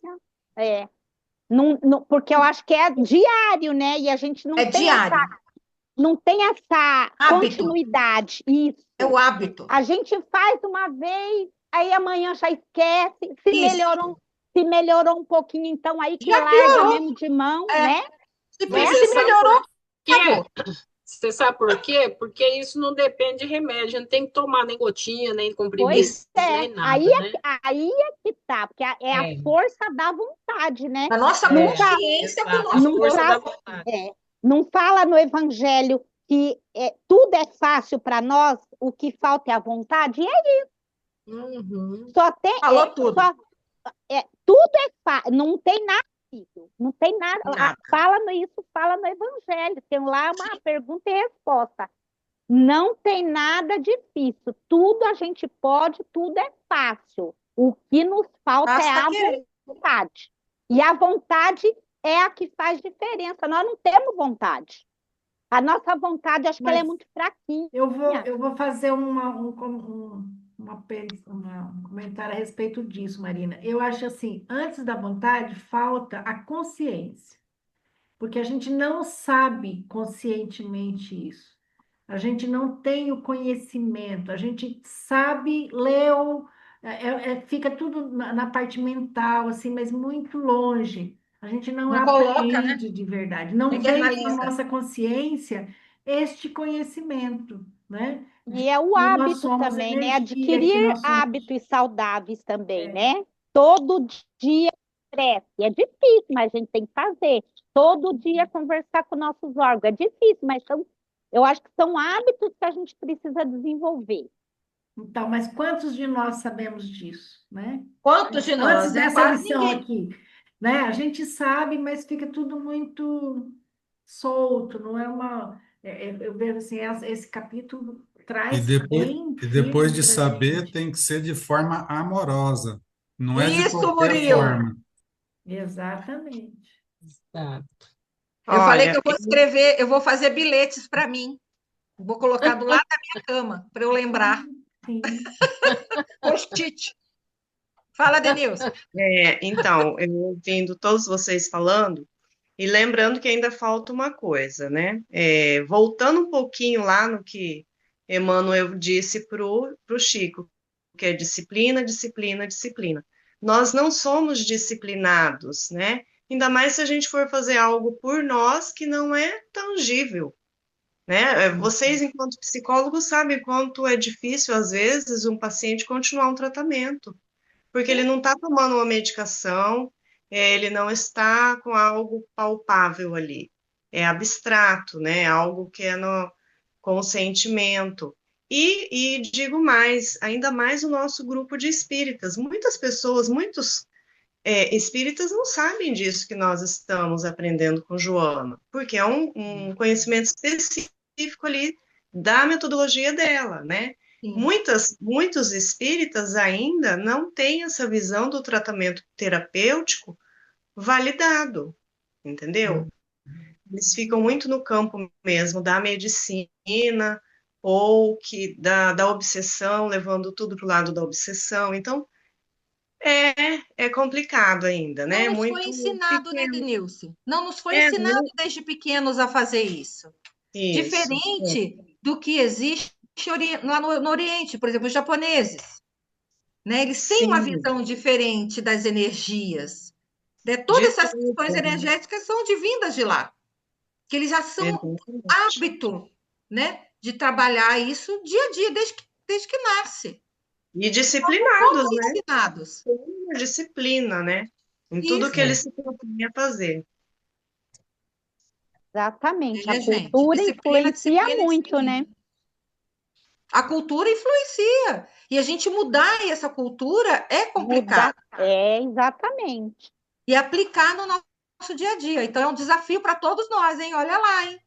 é, porque eu acho que é diário, né? E a gente É diário, não tem essa hábito, continuidade. Isso. é o hábito. A gente faz uma vez, aí amanhã já esquece, Isso, se melhorou um pouquinho, então aí que já larga piorou. mesmo de mão, É. né? Mas Se melhorou, acabou. Você sabe por quê? Porque isso não depende de remédio, não tem que tomar nem gotinha, nem comprimido, Pois é, nem nada, né? aí é que tá, porque é a É, força da vontade, né? A nossa Não tá, consciência com o exato, a nosso não força da corpo. vontade. não fala no Evangelho que tudo é fácil para nós, o que falta é a vontade, Uhum. só tem, Falou tudo. tudo é fácil, não tem nada difícil, não tem nada. Nada. Fala no Evangelho, tem lá uma pergunta e resposta. Não tem nada difícil, tudo a gente pode, tudo é fácil. O que nos falta é Basta a querer. vontade. E a vontade é a que faz diferença. Nós não temos vontade. A nossa vontade, acho que ela é Mas muito fraquinha. eu vou fazer um comentário a respeito disso, Marina. Eu acho assim, antes da vontade, falta a consciência, porque a gente não sabe conscientemente isso. A gente não tem o conhecimento, a gente sabe, leu, fica tudo na parte mental, assim, mas muito longe. A gente não Não coloca, né? aprende de verdade, Não não veio para a internaliza. nossa consciência este conhecimento, né? E é o Que nós hábito somos também, né? energia, que Adquirir nós somos. hábitos saudáveis também, É, né? Todo dia estresse. É difícil, mas a gente tem que fazer. Todo dia conversar com nossos órgãos. É difícil, mas eu acho que são hábitos que a gente precisa desenvolver. então, mas quantos de nós sabemos disso, né? Quantos de Antes nós, né? dessa Quase lição ninguém. aqui, né? A gente sabe, mas fica tudo muito solto, não é uma. Eu vejo assim, esse capítulo E traz depois, bem e depois firme de para a saber, gente. tem que ser de forma amorosa. Não é de Isso, qualquer Murilo. forma. Exatamente. Tá. Eu falei que Olha, eu vou escrever, eu vou fazer bilhetes para mim. Vou colocar do lado da minha cama, para eu lembrar. Sim. Post-it. Fala, Denilson. então, eu ouvindo todos vocês falando, e lembrando que ainda falta uma coisa, né? Voltando um pouquinho lá no que Emmanuel disse pro Chico, que é disciplina, disciplina, disciplina. Nós não somos disciplinados, né? Ainda mais se a gente for fazer algo por nós que não é tangível, né? Vocês, enquanto psicólogos, sabem quanto é difícil, às vezes, um paciente continuar um tratamento porque ele não está tomando uma medicação, ele não está com algo palpável ali. É abstrato, né? Algo que é com o sentimento. E digo mais, ainda mais o nosso grupo de espíritas. Muitas pessoas, muitos espíritas não sabem disso que nós estamos aprendendo com Joana, porque é um conhecimento específico ali da metodologia dela, né? Sim. Muitos espíritas ainda não têm essa visão do tratamento terapêutico validado, entendeu? Eles ficam muito no campo mesmo da medicina ou da obsessão, levando tudo para o lado da obsessão. Então, É complicado ainda, Não né? nos foi Muito ensinado, né, pequeno. Denilce? Não nos foi É, ensinado desde pequenos a fazer isso. isso. Diferente do que existe lá no Oriente, por exemplo, os japoneses, né? Eles têm uma Sim, visão diferente das energias, né? de Todas essas tudo, questões né? energéticas são vindas de lá, que eles já são Exatamente. hábito, né, de trabalhar isso dia a dia, desde que nasce. E Não fomos disciplinados, né? ensinados. Tem uma disciplina, né? Em tudo que Isso, eles É. se propõem a fazer. Exatamente. A gente. cultura Disciplina, influencia disciplina, muito, disciplina. né? A cultura influencia. E a gente mudar essa cultura é Mudar. complicado. É, exatamente. E aplicar no nosso dia a dia. Então, é um desafio para todos nós, hein? Olha lá, hein?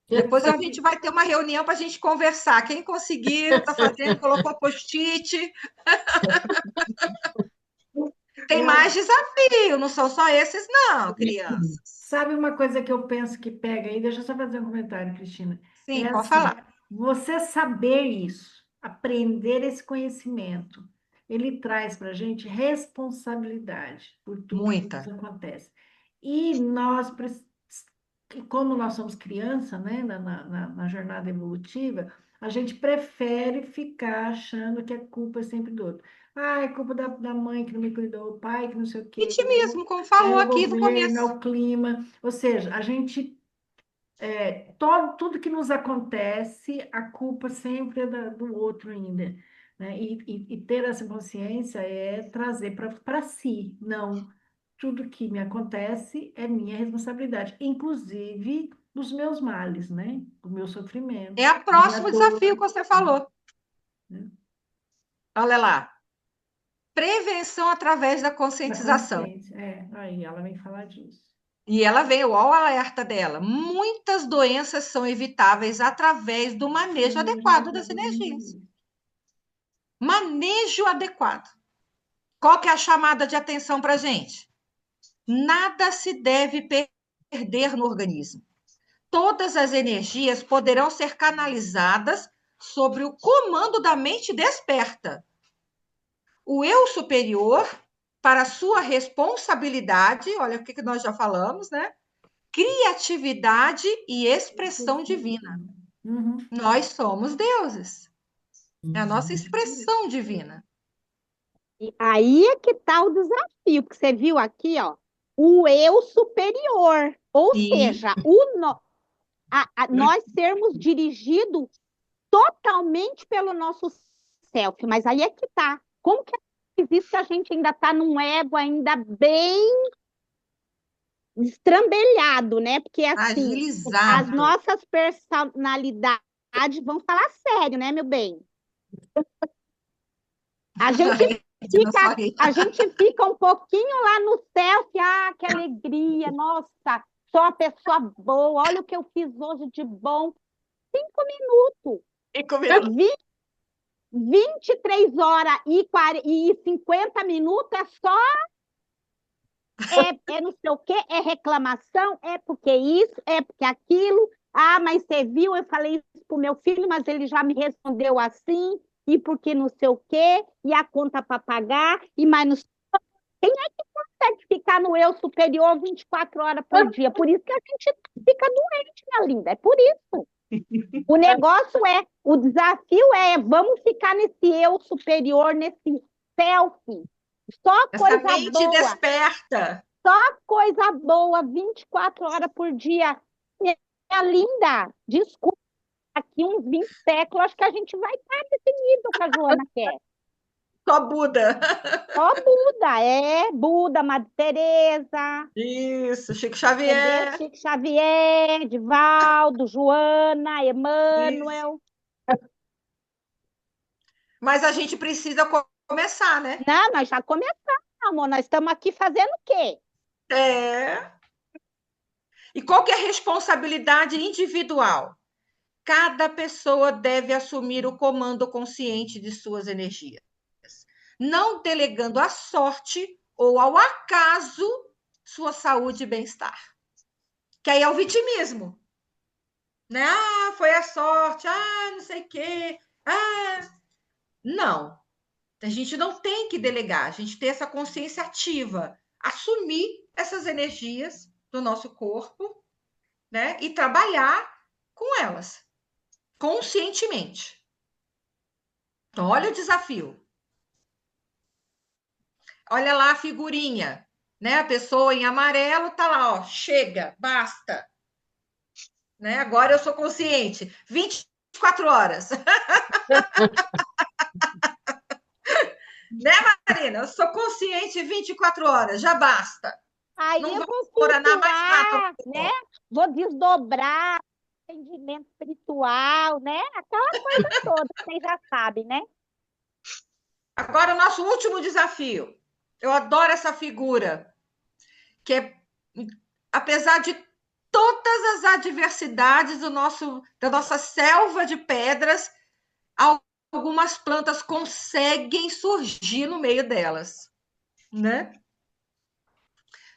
Depois a gente Sabe, vai ter uma reunião para a gente conversar. Quem conseguiu, está fazendo, colocou post-it. Tem Eu, mais desafio, não são só esses, não, crianças. sabe uma coisa que eu penso que pega aí? Deixa eu só fazer um comentário, Cristina. É Sim, pode assim, falar. você saber isso, aprender esse conhecimento, ele traz para a gente responsabilidade por tudo que nos Muita. acontece. E nós, como nós somos criança, né, na jornada evolutiva, a gente prefere ficar achando que a culpa é sempre do outro. Ah, é culpa da mãe que não me cuidou, o pai que não sei o quê, Vitimismo, como é falou o aqui no governo, é começo. o clima. Ou seja, a gente, tudo que nos acontece, a culpa sempre é do outro ainda. Né? E ter essa consciência é trazer para si. Não, tudo que me acontece é minha responsabilidade, inclusive dos meus males, né? Do meu É sofrimento, o da minha próximo dor. desafio que você falou. Né? Olha lá. Prevenção através da Da conscientização. consciência. Aí ela vem falar disso. E ela veio, olha o alerta dela. Muitas doenças são evitáveis através do manejo Manejo adequado das adequado da energias. energia. Manejo adequado. Qual que é a chamada de atenção para a gente? Nada se deve perder no organismo. Todas as energias poderão ser canalizadas sobre o comando da mente desperta. O eu superior, para sua responsabilidade, olha o que nós já falamos, né? Criatividade e expressão divina. Uhum. Nós somos deuses. É a nossa uhum. expressão divina. E aí é que está o desafio, que você viu aqui, ó, o eu superior, ou Sim. seja, nós sermos dirigidos totalmente pelo nosso self, mas aí é que tá. Como que existe que a gente ainda está num ego ainda bem estrambelhado, né? Porque assim, as Agilizado. nossas personalidades vão falar sério, né, meu bem? A gente Não só aí. a gente fica um pouquinho lá no self, que alegria, nossa, sou uma pessoa boa, olha o que eu fiz hoje de bom. 5 minutos. E comeu. 23 horas e 50 minutos é só não sei o quê, é reclamação, é porque isso, é porque aquilo. Ah, mas você viu, eu falei isso pro meu filho, mas ele já me respondeu assim, e porque não sei o quê, e a conta para pagar, e mais não sei. Quem é que consegue ficar no eu superior 24 horas por dia? Por isso que a gente fica doente, minha linda, é por isso. O desafio vamos ficar nesse eu superior, nesse self. Só Essa coisa mente boa, desperta. só coisa boa, 24 horas por dia. Minha linda, desculpa, aqui uns 20 séculos, acho que a gente vai estar nesse nível que a Joana quer. Só Buda. Só Buda, Buda, Madre Teresa, Isso, Chico entendeu? Xavier. Chico Xavier, Divaldo, Joana, Isso. Emmanuel. Mas a gente precisa começar, né? Não, nós já começamos, amor. Nós estamos aqui fazendo o quê? É. E qual que é a responsabilidade individual? Cada pessoa deve assumir o comando consciente de suas energias, não delegando à sorte ou ao acaso sua saúde e bem-estar. Que aí é o vitimismo, né? Foi a sorte, não sei o quê. Não, A gente não tem que delegar, a gente tem essa consciência ativa, assumir essas energias do nosso corpo, né? E trabalhar com elas, conscientemente. Então, olha o desafio. Olha lá a figurinha, né? A pessoa em amarelo tá lá, ó, chega, basta, né? Agora eu sou consciente, 24 horas. Né, Marina? Eu sou consciente 24 horas, já basta. Aí Não eu vai vou coronar mais nada. cultuar, né? Vou desdobrar entendimento espiritual, né? Aquela coisa toda, vocês já sabem, né? Agora, o nosso último desafio. Eu adoro essa figura, que é, apesar de todas as adversidades da nossa selva de pedras, algumas plantas conseguem surgir no meio delas, né?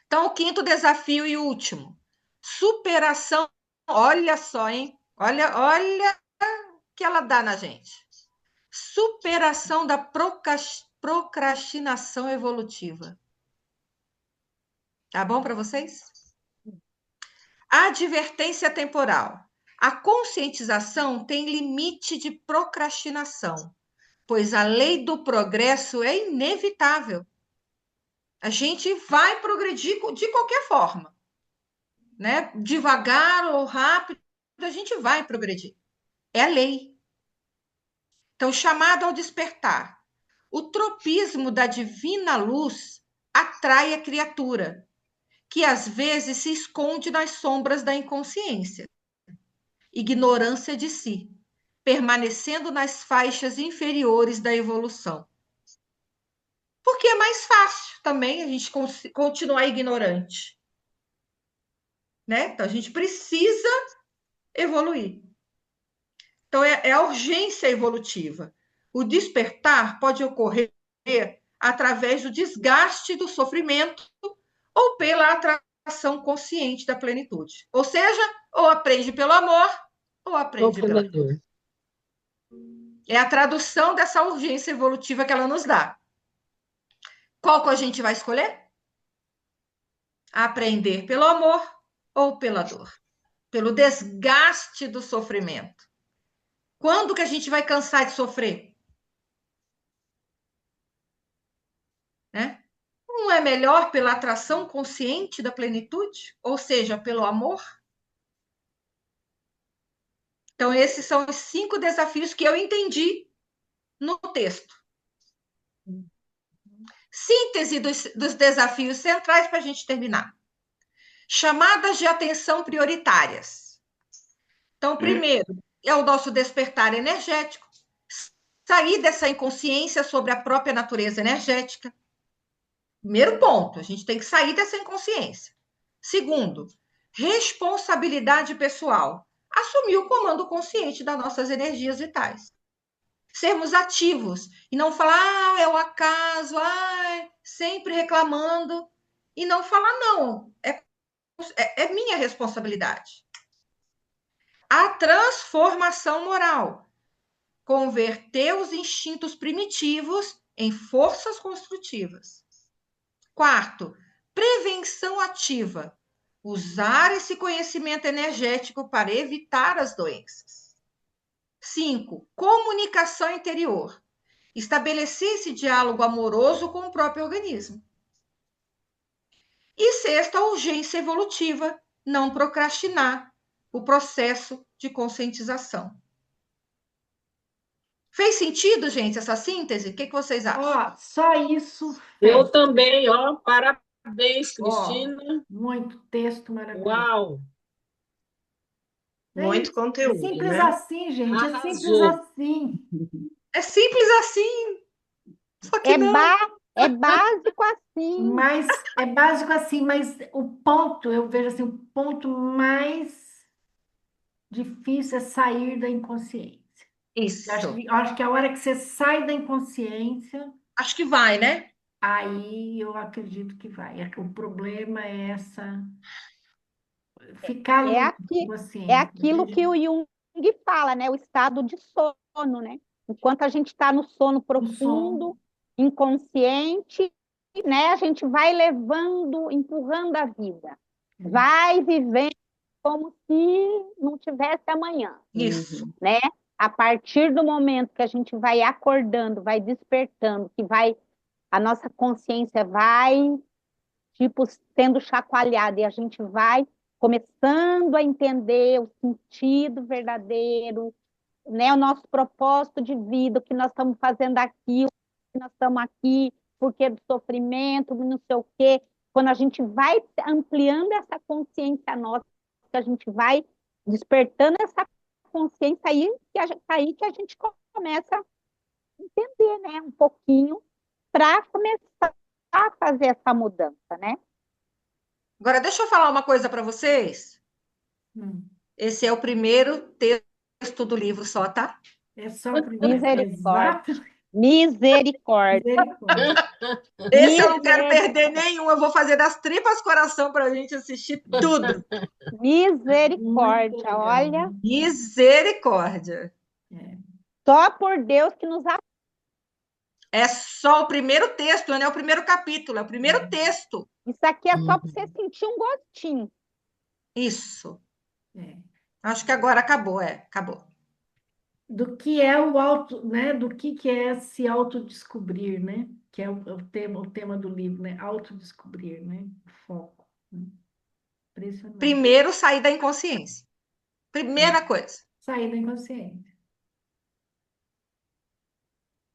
Então, o quinto desafio e último, superação. Olha só, hein? Olha o que ela dá na gente. Superação da procrastinação evolutiva. Tá bom para vocês? Advertência temporal. A conscientização tem limite de procrastinação, pois a lei do progresso é inevitável. A gente vai progredir de qualquer forma, né? Devagar ou rápido, a gente vai progredir. É a lei. Então, chamado ao despertar. O tropismo da divina luz atrai a criatura, que às vezes se esconde nas sombras da inconsciência, ignorância de si, permanecendo nas faixas inferiores da evolução. Porque é mais fácil também a gente continuar ignorante, né? Então a gente precisa evoluir. Então é a urgência evolutiva. O despertar pode ocorrer através do desgaste do sofrimento ou pela atração consciente da plenitude. Ou seja, ou aprende pelo amor, ou aprende pela dor. Dor. É a tradução dessa urgência evolutiva que ela nos dá. Qual que a gente vai escolher? Aprender pelo amor ou pela dor? Pelo desgaste do sofrimento. Quando que a gente vai cansar de sofrer? Né? Não é melhor pela atração consciente da plenitude? Ou seja, pelo amor? Então, esses são os 5 desafios que eu entendi no texto. Síntese dos desafios centrais para a gente terminar. Chamadas de atenção prioritárias. Então, primeiro, é o nosso despertar energético, sair dessa inconsciência sobre a própria natureza energética. Primeiro ponto, a gente tem que sair dessa inconsciência. Segundo, responsabilidade pessoal. Assumir o comando consciente das nossas energias vitais. Sermos ativos e não falar, ah, é o acaso, ah, sempre reclamando. E não falar, não, é minha responsabilidade. A transformação moral. Converter os instintos primitivos em forças construtivas. Quarto, prevenção ativa. Usar esse conhecimento energético para evitar as doenças. 5. Comunicação interior. Estabelecer esse diálogo amoroso com o próprio organismo. E sexta, urgência evolutiva. Não procrastinar o processo de conscientização. Fez sentido, gente, essa síntese? O que vocês acham? Ó, só isso Eu fez. também, ó, parabéns, Ó, Cristina. muito texto maravilhoso. Uau, É Muito isso. É conteúdo, simples né? assim, gente. É simples arrasou. assim. É simples assim, só que É, não. é básico assim. Mas é básico assim, mas o ponto, eu vejo assim, o ponto mais difícil é sair da inconsciência. Isso. Eu acho que a hora que você sai da inconsciência, Acho que vai, né? aí eu acredito que vai. O problema é essa, ficar É, ali na aqui, é consciência. aquilo que o Jung fala, né? O estado de sono, né? Enquanto a gente está no sono O som. profundo, inconsciente, né? A gente vai levando, empurrando a vida. Vai vivendo como se não tivesse amanhã, Isso. né? A partir do momento que a gente vai acordando, vai despertando, que vai, a nossa consciência vai, tipo, sendo chacoalhada e a gente vai começando a entender o sentido verdadeiro, né? O nosso propósito de vida, o que nós estamos fazendo aqui, o que nós estamos aqui, porque do sofrimento, não sei o quê. Quando a gente vai ampliando essa consciência nossa, que a gente vai despertando essa consciência aí que a gente começa a entender, né, um pouquinho, para começar a fazer essa mudança, né? Agora, deixa eu falar uma coisa para vocês. Hum. Esse é o primeiro texto do livro só, tá? É só a primeira. Misericórdia. Exato. Misericórdia. Misericórdia. Esse eu não quero perder nenhum. Eu vou fazer das tripas coração para a gente assistir tudo. Muito Misericórdia, legal. olha, Misericórdia. É. só por Deus que nos É só o primeiro texto, não é o primeiro capítulo, é o primeiro texto. Isso aqui é só para você sentir um gostinho. Isso. É. Acho que agora acabou, acabou. Do que é o auto, né? Do que é se autodescobrir, né? Que é o tema do livro, né? Autodescobrir, né? O foco. Né? Impressionante. Primeiro, sair da inconsciência. Primeira coisa. Sair da inconsciência.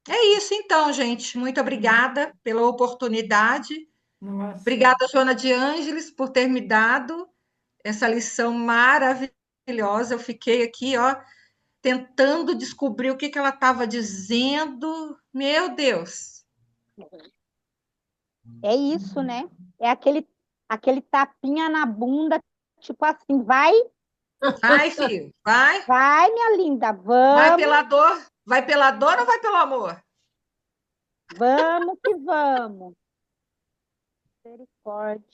É isso, então, gente. Muito obrigada pela oportunidade. Nossa. Obrigada, Joana de Ângeles, por ter me dado essa lição maravilhosa. Eu fiquei aqui, ó, tentando descobrir o que ela estava dizendo. Meu Deus! É isso, né? É aquele tapinha na bunda, tipo assim, vai, Vai, filho, vai. vai, minha linda, Vai vamos, pela dor. Vai pela dor ou vai pelo amor? vamos que vamos. Misericórdia.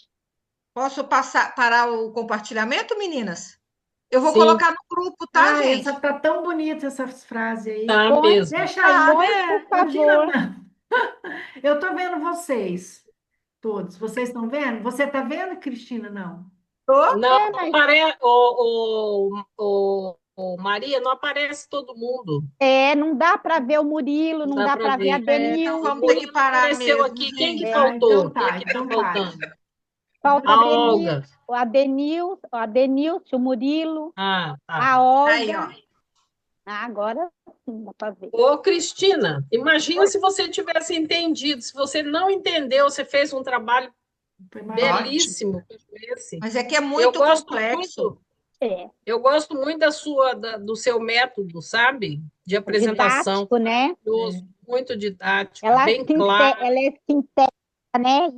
Posso parar o compartilhamento, meninas? Eu vou Sim. colocar no grupo, tá, Ah, gente? essa tá tão bonita, essas frases aí. Tá Põe, mesmo. Deixa aí, Ah, põe, né? por favor. Cristina. Eu tô vendo vocês, todos. Vocês estão vendo? Você tá vendo, Cristina? Não. Tô. Não mas aparece, Maria, não aparece todo mundo. não dá para ver o Murilo, não Dá dá para para ver a ver. Então Denil, vamos O ter que Murilo parar apareceu mesmo, aqui. Quem que gente. faltou? Então tá, Quem que tá então para. faltando? falta A a Denil, Olga. a Denilson, o Murilo, Ah, tá. a Aí, Olga. ó. Agora sim dá para ver. Ô, Cristina, imagina se você tivesse entendido. Se você não entendeu, você fez um trabalho Foi maravilhoso. belíssimo como esse. Mas é que é Eu muito gosto complexo. muito, É, eu gosto muito do seu método, sabe? De apresentação. didático, né? Muito didático, Ela, bem claro, ela é sintética, né?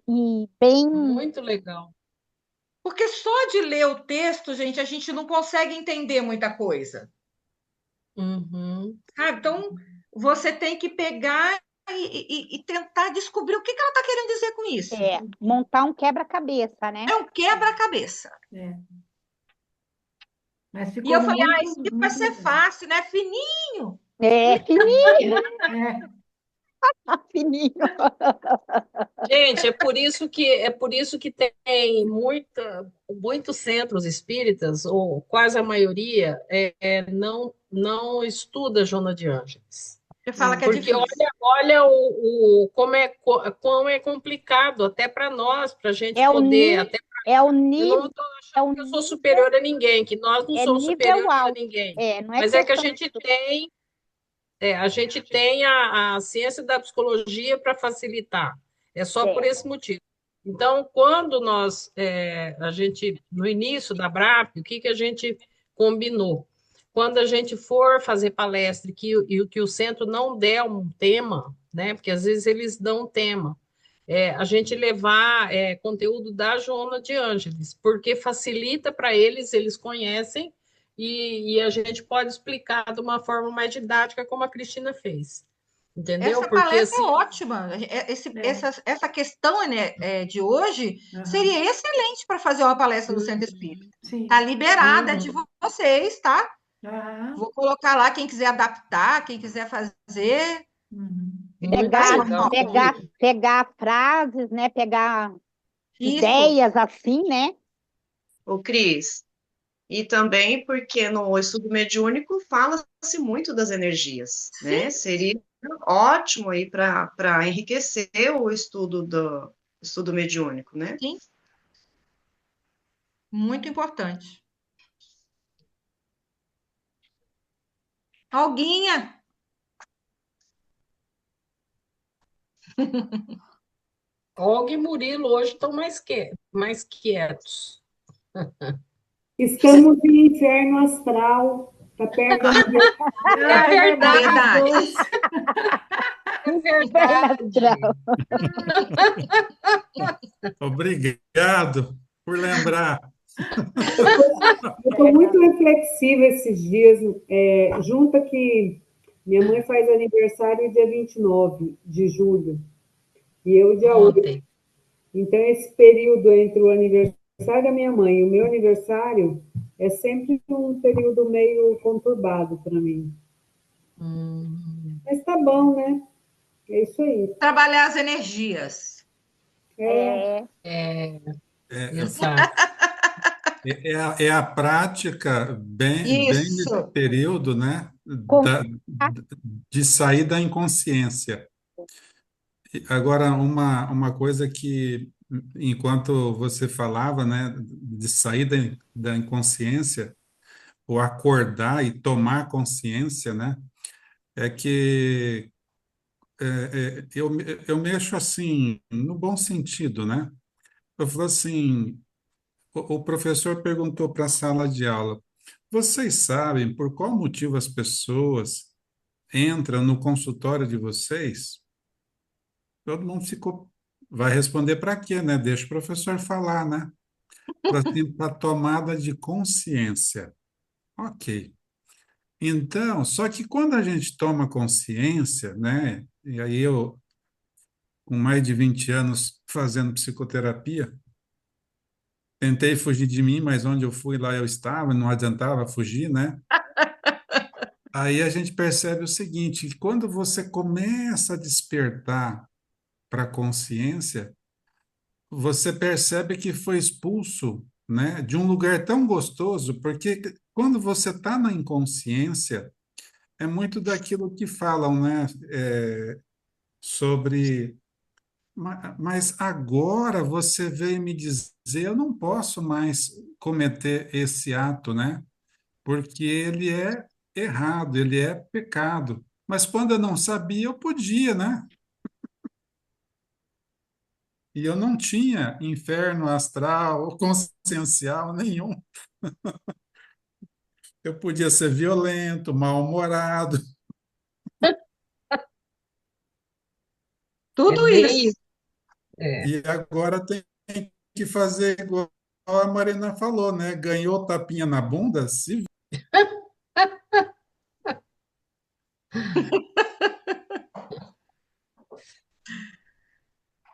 E bem. muito legal. Porque só de ler o texto, gente, a gente não consegue entender muita coisa. Uhum. Sabe? Então, você tem que pegar e tentar descobrir o que ela está querendo dizer com isso. Montar um quebra-cabeça, né? É um quebra-cabeça. É. Mas E ficou eu falei, muito, isso aqui vai muito ser legal. fácil, né? Fininho. Fininho, É. fininho. Gente, é por isso que tem muitos centros espíritas, ou quase a maioria, não estuda Joana de Ângeles. Você fala que é Porque difícil. olha como é complicado, até para nós, para a gente É o poder. nível, Até é o eu não nível, estou achando que eu sou superior a ninguém, que nós não é somos nível superiores a alto. ninguém. Não é Mas é que a questão gente tem. A gente tem a ciência da psicologia para facilitar. É só por esse motivo. Então, quando a gente, no início da BRAP, o que a gente combinou? Quando a gente for fazer palestra e que o centro não der um tema, né? Porque às vezes eles dão um tema, a gente levar conteúdo da Joana de Ângeles, porque facilita para eles conhecem, e a gente pode explicar de uma forma mais didática, como a Cristina fez. Entendeu? Essa Porque palestra assim, é ótima. Essa questão, né, de hoje seria excelente para fazer uma palestra no Centro Espírita. Sim. Está liberada, é de vocês, tá? Aham. Vou colocar lá quem quiser adaptar, quem quiser fazer. Uhum. Muito Pegar, legal. pegar frases, né? Pegar Isso. ideias assim, né? O Cris. E também porque no estudo mediúnico fala-se muito das energias, né? Seria ótimo aí para enriquecer o estudo do estudo mediúnico, né? Sim, muito importante. Alguinha? Olga e Murilo hoje estão mais quietos. Estamos em inferno astral, está perto da universidade. Ah, é verdade, os Verdade. dois. É verdade. Obrigado por lembrar. Eu estou muito reflexiva esses dias, junta que minha mãe faz aniversário dia 29 de julho, e eu dia 8. Ontem. Então, esse período entre o aniversário da minha mãe e o meu aniversário é sempre um período meio conturbado para mim. Mas tá bom, né? É isso aí. Trabalhar as energias. É, É, É, exato. é a prática bem nesse Isso. período, né, com- de sair da inconsciência. Agora, uma coisa que, enquanto você falava, né, de sair da inconsciência, ou acordar e tomar consciência, né, é que eu mexo assim, no bom sentido, né? Eu falo assim, o professor perguntou para a sala de aula, vocês sabem por qual motivo as pessoas entram no consultório de vocês? Todo mundo ficou, vai responder para quê, né? Deixa o professor falar, né? Para tomada de consciência. Ok. Então, só que quando a gente toma consciência, né? E aí eu, com mais de 20 anos fazendo psicoterapia, tentei fugir de mim, mas onde eu fui, lá eu estava, não adiantava fugir, né? Aí a gente percebe o seguinte, que quando você começa a despertar para a consciência, você percebe que foi expulso, né, de um lugar tão gostoso, porque quando você está na inconsciência, é muito daquilo que falam, né, sobre. Mas agora você veio me dizer, eu não posso mais cometer esse ato, né? Porque ele é errado, ele é pecado. Mas quando eu não sabia, eu podia, né? E eu não tinha inferno astral ou consciencial nenhum. Eu podia ser violento, mal-humorado. É Tudo bem isso. isso. É. E agora tem que fazer igual a Marina falou, né? Ganhou tapinha na bunda, se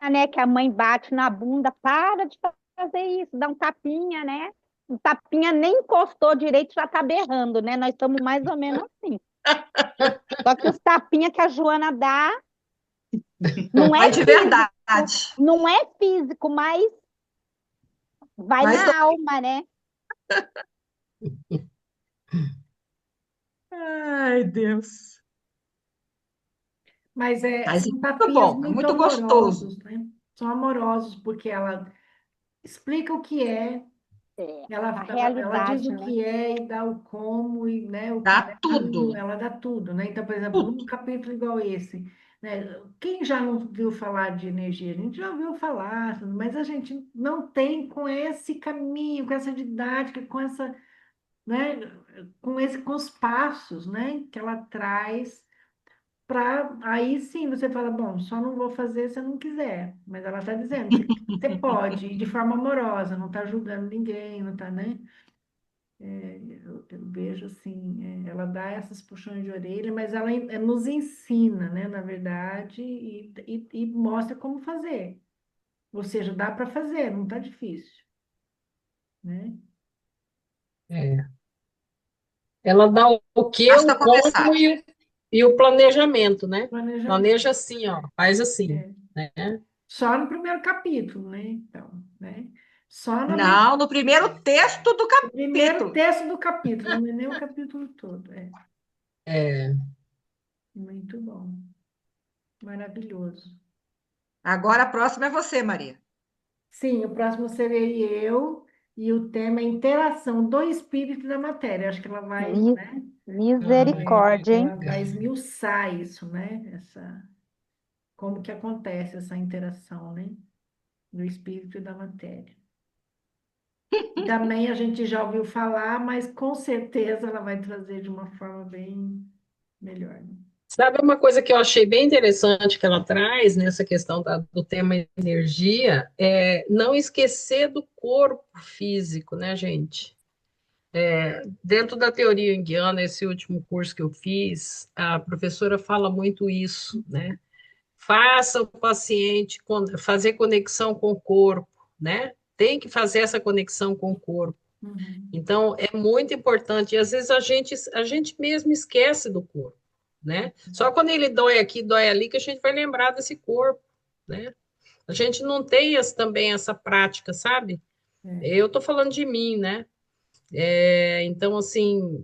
né? Que a mãe bate na bunda, para de fazer isso, dá um tapinha, né? Um tapinha nem encostou direito, já tá berrando, né? Nós estamos mais ou menos assim. Só que os tapinha que a Joana dá não é Mas de físico, verdade. não é físico, mas vai Mas na alma, né? ai, Deus. Mas Mas é são muito tapinhas bom, é muito muito gostoso. amorosos, né? São amorosos porque ela explica o que é, É, a ela diz realidade, o né? que é e dá o como e, né, o Dá caminho, tudo, ela dá tudo, né? Então, por exemplo, tudo. num capítulo igual esse, né? Quem já não viu falar de energia? A gente já ouviu falar, mas a gente não tem com esse caminho, com essa didática, com essa, né, com os passos, né, que ela traz para aí sim você fala, bom, só não vou fazer se eu não quiser. Mas ela está dizendo que você pode, e de forma amorosa, não está julgando ninguém, não está, né? Eu vejo assim, ela dá essas puxões de orelha, mas ela nos ensina, né, na verdade, e mostra como fazer. Ou seja, dá para fazer, não está difícil, né? É. Ela dá o quê, Basta o começar. como E o planejamento, né? Planejamento. Planeja assim, ó, faz assim, É. né? Só no primeiro capítulo, né? Então, né? Só Não, no primeiro texto do no primeiro capítulo. texto do capítulo, não é nem o capítulo todo. É É, muito bom, maravilhoso. Agora a próxima é você, Maria. Sim, o próximo serei eu, e o tema é interação do espírito e da matéria. Acho que ela vai, Mi- né? ai, Misericórdia, Ela hein? vai legal. esmiuçar isso, né? Como que acontece essa interação, né? Do espírito e da matéria. E também a gente já ouviu falar, mas com certeza ela vai trazer de uma forma bem melhor, né? Sabe uma coisa que eu achei bem interessante que ela traz nessa questão do tema energia? É não esquecer do corpo físico, né, gente? Dentro da teoria junguiana, esse último curso que eu fiz, a professora fala muito isso, né? Faça o paciente fazer conexão com o corpo, né? Tem que fazer essa conexão com o corpo. Uhum. Então, é muito importante. E às vezes a gente mesmo esquece do corpo, né? Só quando ele dói aqui, dói ali, que a gente vai lembrar desse corpo, né? A gente não tem também essa prática, sabe? É. Eu estou falando de mim, né? Então, assim,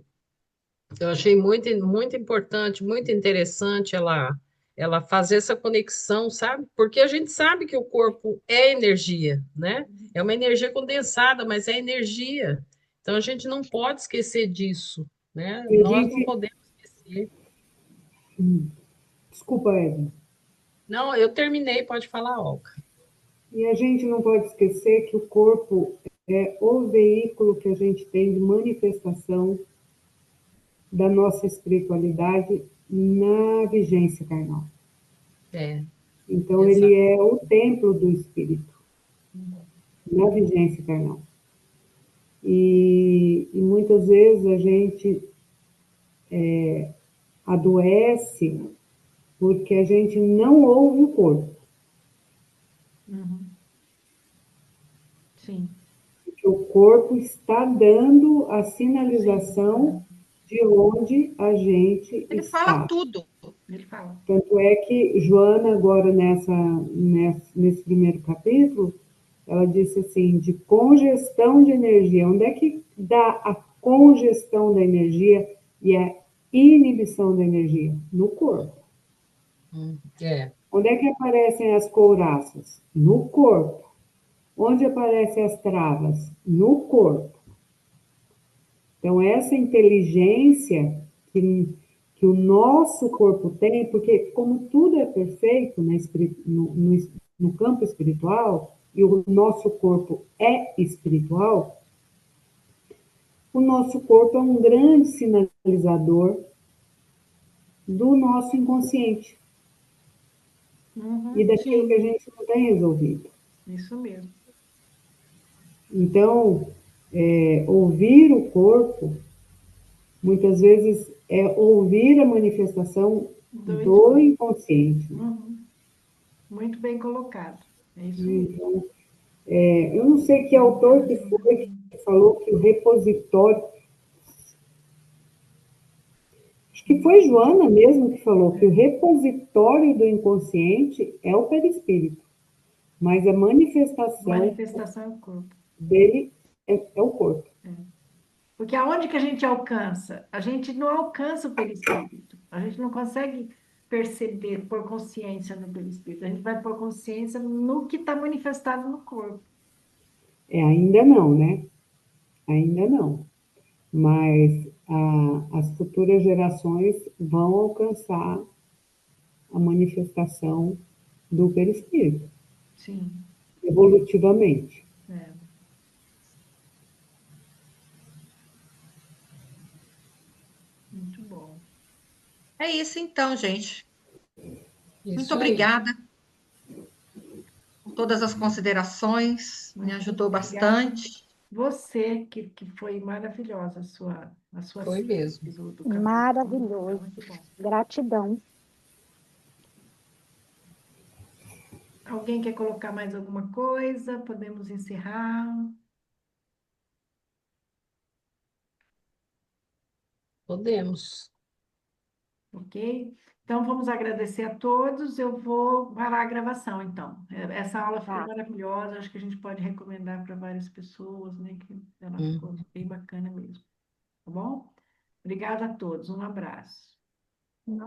eu achei muito, muito importante, muito interessante ela fazer essa conexão, sabe? Porque a gente sabe que o corpo é energia, né? É uma energia condensada, mas é energia. Então a gente não pode esquecer disso, né? E a Nós não gente. podemos esquecer. Desculpa, Eva. Não, eu terminei, pode falar, Olga. E a gente não pode esquecer que o corpo é o veículo que a gente tem de manifestação da nossa espiritualidade na vigência carnal. É, Então, ele exato. é o templo do espírito Uhum. na vigência carnal. E muitas vezes a gente adoece porque a gente não ouve o corpo. Uhum. Sim, Que o corpo está dando a sim, sinalização de onde a gente Ele fala está. tudo. ele fala. Tanto é que Joana, agora nesse primeiro capítulo, ela disse assim, de congestão de energia. Onde é que dá a congestão da energia e a inibição da energia? No corpo. É, Onde é que aparecem as couraças? No corpo. Onde aparecem as travas? No corpo. Então, essa inteligência que o nosso corpo tem, porque como tudo é perfeito no campo espiritual, e o nosso corpo é espiritual, o nosso corpo é um grande sinalizador do nosso inconsciente e Uhum. daquilo que a Sim, gente não tem resolvido. isso mesmo. Então, ouvir o corpo, muitas vezes, é ouvir a manifestação Do do espírito. inconsciente. Uhum. Muito bem colocado. É isso mesmo. Então, eu não sei que autor que foi que falou que o repositório, acho que foi Joana mesmo que falou que o repositório do inconsciente é o perispírito, mas a manifestação Manifestação é o corpo. dele é o corpo. Porque aonde que a gente alcança? A gente não alcança o perispírito. A gente não consegue perceber, por consciência no perispírito. A gente vai por consciência no que está manifestado no corpo. Ainda não, né? Ainda não. Mas as futuras gerações vão alcançar a manifestação do perispírito, Sim, evolutivamente. é. Muito bom. É isso então, gente. Muito isso aí. obrigada por todas as considerações, me Muito ajudou obrigada. bastante. Você, que foi maravilhosa a sua Foi síntese mesmo. do capítulo. Foi Maravilhoso. muito bom. Gratidão. Alguém quer colocar mais alguma coisa? Podemos encerrar. Podemos. ok? Então, vamos agradecer a todos. Eu vou parar a gravação, então. Essa aula ficou Tá. maravilhosa, acho que a gente pode recomendar para várias pessoas, né? Que ela ficou bem bacana mesmo, tá bom? Obrigada a todos, um abraço.